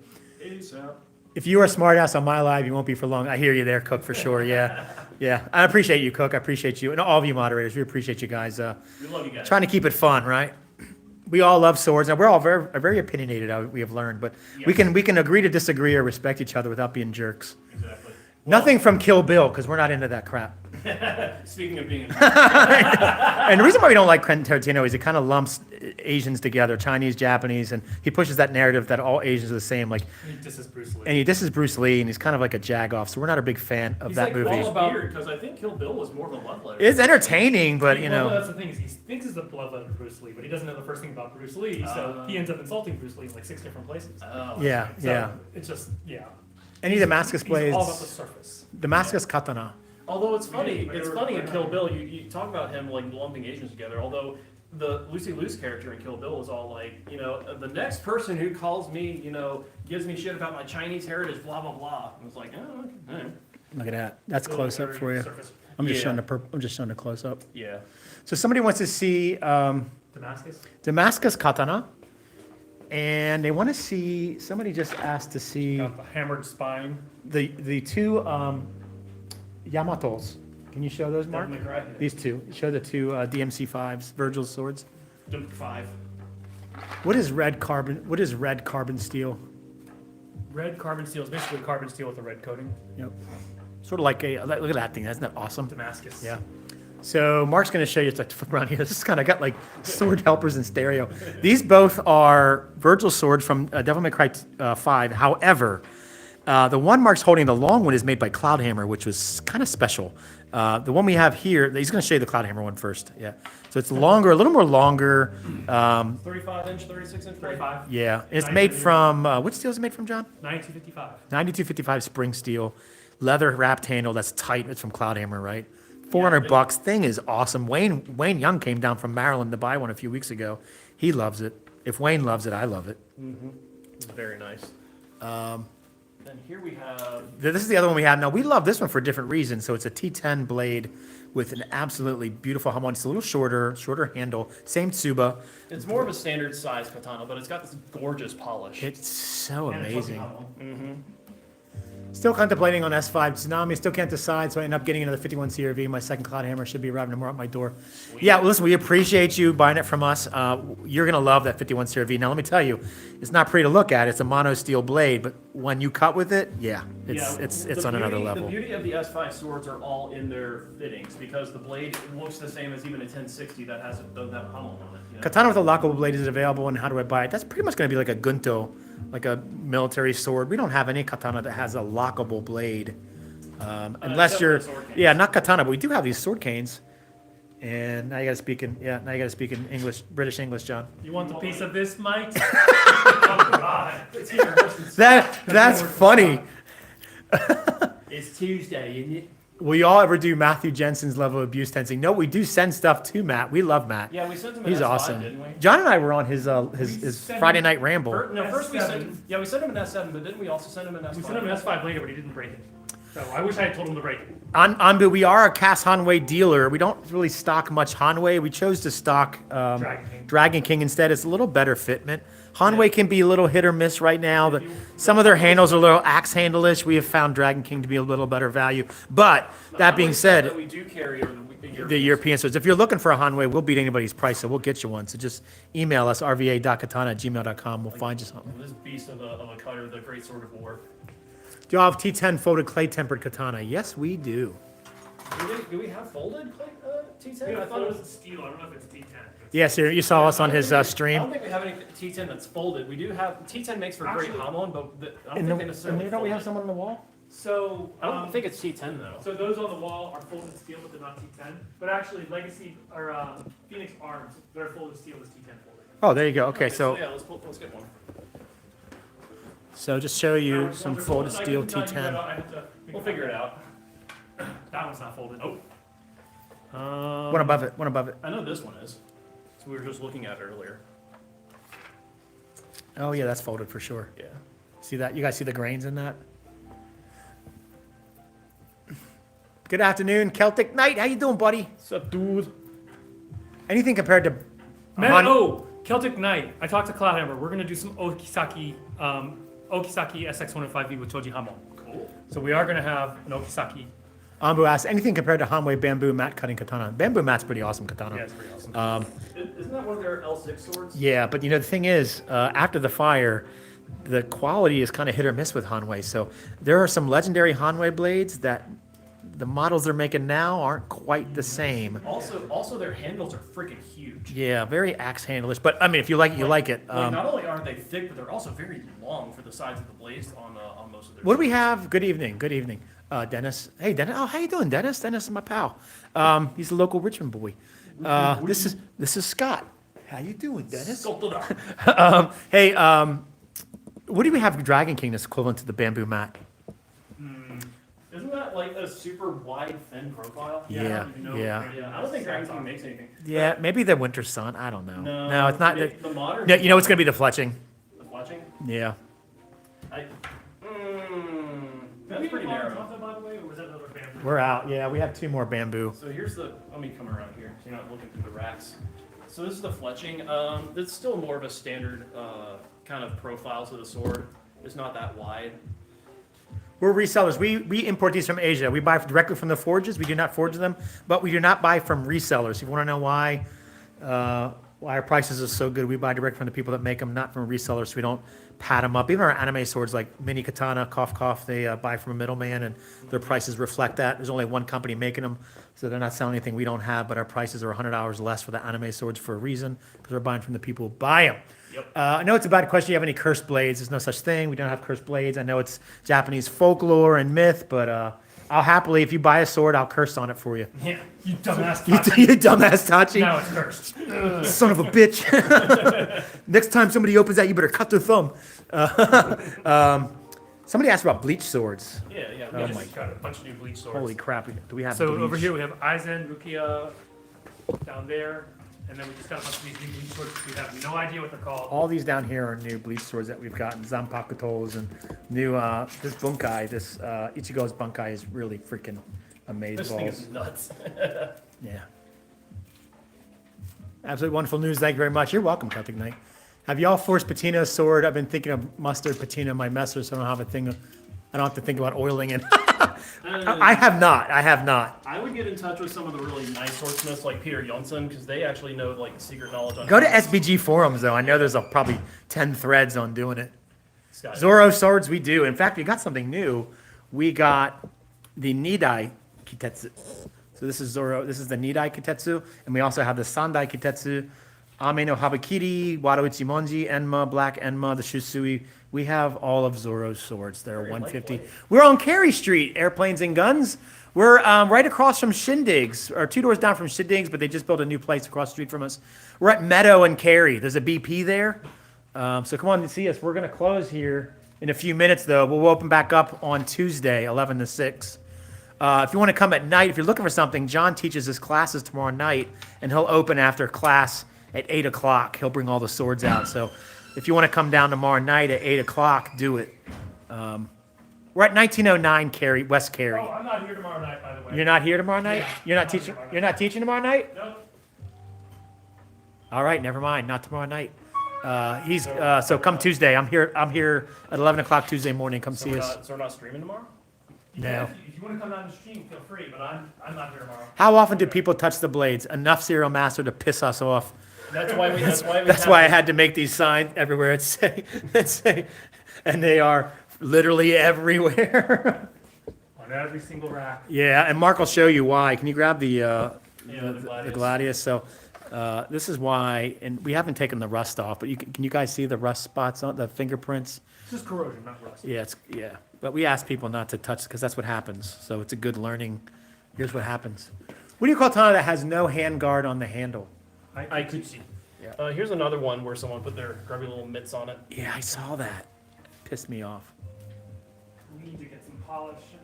If you are a smart ass on my live, you won't be for long. I hear you there, Cook, for sure. Yeah. Yeah. I appreciate you, Cook. I appreciate you. And all of you moderators, we appreciate you guys. We love you guys. Trying to keep it fun, right? We all love swords. Now, we're all very opinionated, we have learned, but we can agree to disagree or respect each other without being jerks. Exactly. Nothing from Kill Bill, because we're not into that crap. Speaking of being And the reason why we don't like Quentin Tarantino is he kind of lumps Asians together, Chinese, Japanese, and he pushes that narrative that all Asians are the same. Like, This is Bruce Lee. and this is Bruce Lee, and he's kind of like a jagoff, so we're not a big fan of He's that like movie. all about because I think Kill Bill was more of a love letter. It's entertaining, but you Well, know, that's the thing is he thinks it's a blood letter to Bruce Lee, but he doesn't know the first thing about Bruce Lee, so he ends up insulting Bruce Lee in like 6 different places. yeah, So yeah. It's just And he Damascus He's plays all about the surface. Damascus Katana. Although it's funny in Kill Bill, you talk about him like lumping Asians together. Although the Lucy Liu's character in Kill Bill is all like, the next person who calls me, gives me shit about my Chinese heritage, blah blah blah. And it's like, oh, okay. Look at that. That's close up for you. Surface. I'm just Yeah. showing the close up. Yeah. So somebody wants to see Damascus. Damascus Katana, and they want to see. Somebody just asked to see Got the hammered spine. the two Yamatos. Can you show those, Mark? Definitely correct. These two. Show the two DMC5s, Virgil's swords. Jump 5. What is red carbon? What is red carbon steel? Red carbon steel is basically carbon steel with a red coating. Yep. Sort of like look at that thing. Isn't that awesome? Damascus. Yeah. So Mark's going to show you it's like flip around here. This is kind of got like sword helpers in stereo. These both are Virgil's swords from Devil May Cry 5. However, the one Mark's holding, the long one, is made by Cloudhammer, which was kind of special. The one we have here, he's going to show you the Cloudhammer one first. Yeah. So it's longer, a little more longer. 35-inch, 36-inch, 35. Yeah. It's made from, which steel is it made from, John? 9255. 9255 spring steel, leather wrapped handle. That's tight. It's from Cloudhammer, right? $400. Thing is awesome. Wayne Young came down from Maryland to buy one a few weeks ago. He loves it. If Wayne loves it, I love it. It's very nice. Then here we have. This is the other one we have. Now, we love this one for a different reason. So it's a T10 blade with an absolutely beautiful hamon. It's a little shorter handle. Same tsuba. It's more of a standard size katana, but it's got this gorgeous polish. It's so And it's amazing. fucking Still contemplating on S5 Tsunami. Still can't decide, so I end up getting another 51 CRV. My second Cloudhammer should be arriving tomorrow at my door. Yeah, well, listen, we appreciate you buying it from us. You're gonna love that 51 CRV. Now, let me tell you, it's not pretty to look at. It's a mono steel blade, but when you cut with it, it's on another level. The beauty of the S5 swords are all in their fittings because the blade looks the same as even a 1060 that has that hummel on it. Katana with a lockable blade is available, and how do I buy it? That's pretty much going to be like a gunto, like a military sword. We don't have any katana that has a lockable blade, unless except you're, for the sword canes. yeah, not katana, but we do have these sword canes. And now you got to speak in, English, British English, John. You want the piece of this, mate? Oh, God. That's funny. It's Tuesday, isn't it? Will y'all ever do Matthew Jensen's level of abuse tensing? No, we do send stuff to Matt. We love Matt. Yeah, we sent him an He's S5, awesome. didn't we? John and I were on his sent Friday him- night ramble. First we S7. sent, we sent him an S7, but didn't we also send him an S5? We sent him an S5 later, but he didn't break it. So I wish I had told him to break it. Anbu, we are a cast Hanwei dealer. We don't really stock much Hanwei. We chose to stock Dragon King instead. It's a little better fitment. Hanwei can be a little hit or miss right now. Some of their handles are a little axe handle-ish. We have found Dragon King to be a little better value. But that being said, that we do carry are the European swords. If you're looking for a Hanwei, we'll beat anybody's price, so we'll get you one. So just email us, rva.katana@gmail.com. We'll find you something. This beast of a cutter, the great sword of war. Do you all have T10 folded clay tempered katana? Yes, we do. Do we have folded T10? I thought it was. steel. I don't know if it's T10. Yeah, sir, you saw us on his I stream. don't think we have any T10 that's folded. We do have T10 makes for great Actually- hamon, but I don't And think they necessarily. don't we have fold it. someone on the wall? So I don't think it's T10 though. So those on the wall are folded steel, but they're not T10. But actually, Legacy or Phoenix Arms, their folded steel is T10 folded. Oh, there you go. Okay, so yeah, let's get one. just show you some They're folded I steel can- I T10. have to We'll figure it out. That one's not folded. Oh, One above it, one above it. I know this one is. So we were just looking at it earlier. Oh yeah, that's folded for sure. Yeah. See that? You guys see the grains in that? Good afternoon, Celtic Knight. How you doing, buddy? What's up, dude? Anything compared to man! Oh, Celtic Knight. I talked to Cloudhammer. We're gonna do some Okisaki SX105V with Choji Hamon. Cool. So we are gonna have an Okisaki. Ambu asks, anything compared to Hanwei bamboo mat cutting katana? Bamboo mat's pretty awesome katana. Yeah, it's pretty awesome. Isn't that one of their L6 swords? Yeah, but the thing is, after the fire, the quality is kind of hit or miss with Hanwei. So there are some legendary Hanwei blades that the models they're making now aren't quite the same. Also, their handles are freaking huge. Yeah, very axe handlish. But I mean, if you like it, you like it. Like, not only aren't they thick, but they're also very long for the size of the blades on most of their. What do we have? Good evening. Good evening, Dennis. Hey, Dennis. Oh, how you doing, Dennis? Dennis is my pal. He's a local Richmond boy. This is Scott. How you doing, Dennis? Hey, what do we have? Dragon King that's equivalent to the bamboo mat. Isn't that like a super wide, thin profile? Yeah, I don't even know yeah. what Yeah, I don't think Dragon King makes anything. Yeah, maybe the Winter Sun. I don't know. No, it's not. The modern. No, you know it's gonna be the fletching. The fletching? Yeah. That's pretty narrow. By the way, or was that another bamboo? We're out. Yeah, we have 2 more bamboo. So here's the. Let me come around here so you're not looking through the racks. So this is the fletching. It's still more of a standard kind of profile to the sword. It's not that wide. We're resellers. We import these from Asia. We buy directly from the forges. We do not forge them, but we do not buy from resellers. If you want to know why our prices are so good, we buy direct from the people that make them, not from resellers. So we don't pad them up. Even our anime swords like Mini Katana, Cough, they buy from a middleman, and their prices reflect that. There's only one company making them, so they're not selling anything we don't have. But our prices are $100 less for the anime swords for a reason, because we're buying from the people who buy them. Yep. I know it's a bad question. You have any cursed blades? There's no such thing. We don't have cursed blades. I know it's Japanese folklore and myth, but I'll happily, if you buy a sword, I'll curse on it for you. Yeah, you dumbass. You dumbass Tachi. Now it's cursed. Son of a bitch. Next time somebody opens that, you better cut their thumb. Somebody asked about bleach swords. Yeah. We Oh just my got a bunch of new bleach swords. Holy crap. Do we have So bleach? over here we have Aizen, Rukia down there, and then we just got a bunch of these new bleach swords. We have no idea what they're called. All these down here are new bleach swords that we've gotten. Zanpakutos and new, this bunkai, this Ichigo's bunkai is really freaking amazing. This thing is nuts. Yeah. Absolutely wonderful news. Thank you very much. You're welcome, Celtic Knight. Have y'all forced patina's sword? I've been thinking of mustard patina in my messer, so I don't have a thing. I don't have to think about oiling it. I have not. I have not. I would get in touch with some of the really nice swordsmiths like Peter Jonsson because they actually know like the secret knowledge on. Go to SBG forums though. I know there's probably 10 threads on doing it. Scott. Zoro swords, we do. In fact, we got something new. We got the Nidai Kitetsu. So this is Zoro. This is the Nidai Kitetsu, and we also have the Sandai Kitetsu, Ame no Habakiri, Wado Ichimonji, Enma, Black Enma, the Shusui. We have all of Zoro's swords. They're Very 150. lightweight. We're on Cary Street, Airplanes and Guns. We're right across from Shindig's, or 2 doors down from Shindig's, but they just built a new place across the street from us. We're at Meadow and Cary. There's a BP there. So come on and see us. We're going to close here in a few minutes, though. We'll open back up on Tuesday, 11 to 6. If you want to come at night, if you're looking for something, John teaches his classes tomorrow night, and he'll open after class at 8 o'clock. He'll bring all the swords out. So if you want to come down tomorrow night at 8 o'clock, do it. We're at 1909 Cary, West Cary. Oh, I'm not here tomorrow night, by the way. You're not here tomorrow night? Yeah. You're not teaching. You're not teaching tomorrow night? No. All right, never mind. Not tomorrow night. So come Tuesday. I'm here at 11 o'clock Tuesday morning. Come see us. So we're not streaming tomorrow? No. If you want to come down the stream, feel free, but I'm not here tomorrow. How often do people touch the blades? Enough, Serial Master, to piss us off. That's why we. That's why I had to make these signs everywhere. That say, and they are literally everywhere. On every single rack. Yeah, and Mark will show you why. Can you grab the Yeah, the Gladius. Gladius. So this is why, and we haven't taken the rust off, but can you guys see the rust spots on the fingerprints? It's just corrosion, not rust. Yeah. But we ask people not to touch because that's what happens. So it's a good learning. Here's what happens. What do you call Tana that has no hand guard on the handle? I could see. Yeah. Here's another one where someone put their grubby little mitts on it. Yeah, I saw that. Pissed me off. We need to get some polish and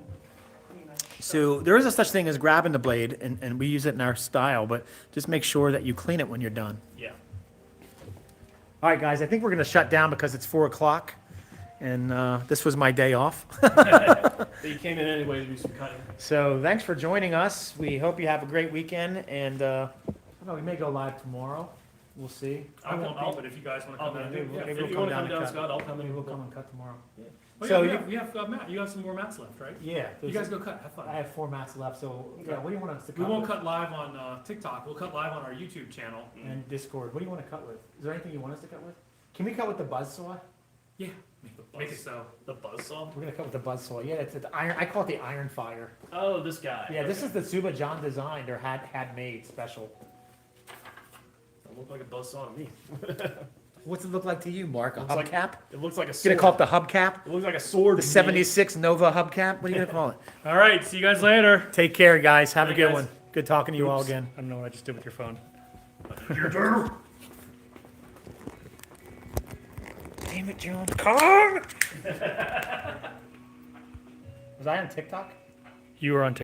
clean that stuff. So there is a such thing as grabbing the blade, and we use it in our style, but just make sure that you clean it when you're done. Yeah. All right, guys, I think we're going to shut down because it's 4 o'clock, and this was my day off. But you came in anyway to do some cutting. So thanks for joining us. We hope you have a great weekend, and I don't know, we may go live tomorrow. We'll see. I won't be, but if you guys want to come down, maybe yeah. we'll If come you want to down come and down, cut. Scott, I'll come in. Maybe we'll come and cut tomorrow. Oh, So yeah, you- we have Matt. You have some more mats left, right? Yeah. You guys go cut. Have fun. I have 4 mats left, so yeah, what do you want us to cut We won't with? cut live on TikTok. We'll cut live on our YouTube channel. And Discord. What do you want to cut with? Is there anything you want us to cut with? Can we cut with the buzzsaw? Yeah, make it so. The buzzsaw? We're gonna cut with the buzzsaw. Yeah, it's iron. I call it the Iron Fire. Oh, this guy. Yeah, this is the Tsuba John designed or had made special. It looked like a buzzsaw to me. What's it look like to you, Mark? A Looks like- hubcap? It looks like a You sword. gonna call it the hubcap? It looks like a sword. The to me. 76 Nova hubcap? What are you gonna call it? All right, see you guys later. Take care, guys. Have a Hey, good guys. one. Good talking to you all Oops. again. I don't know what I just did with your phone. Damn it, John. Kong! Was I on TikTok? You were on TikTok.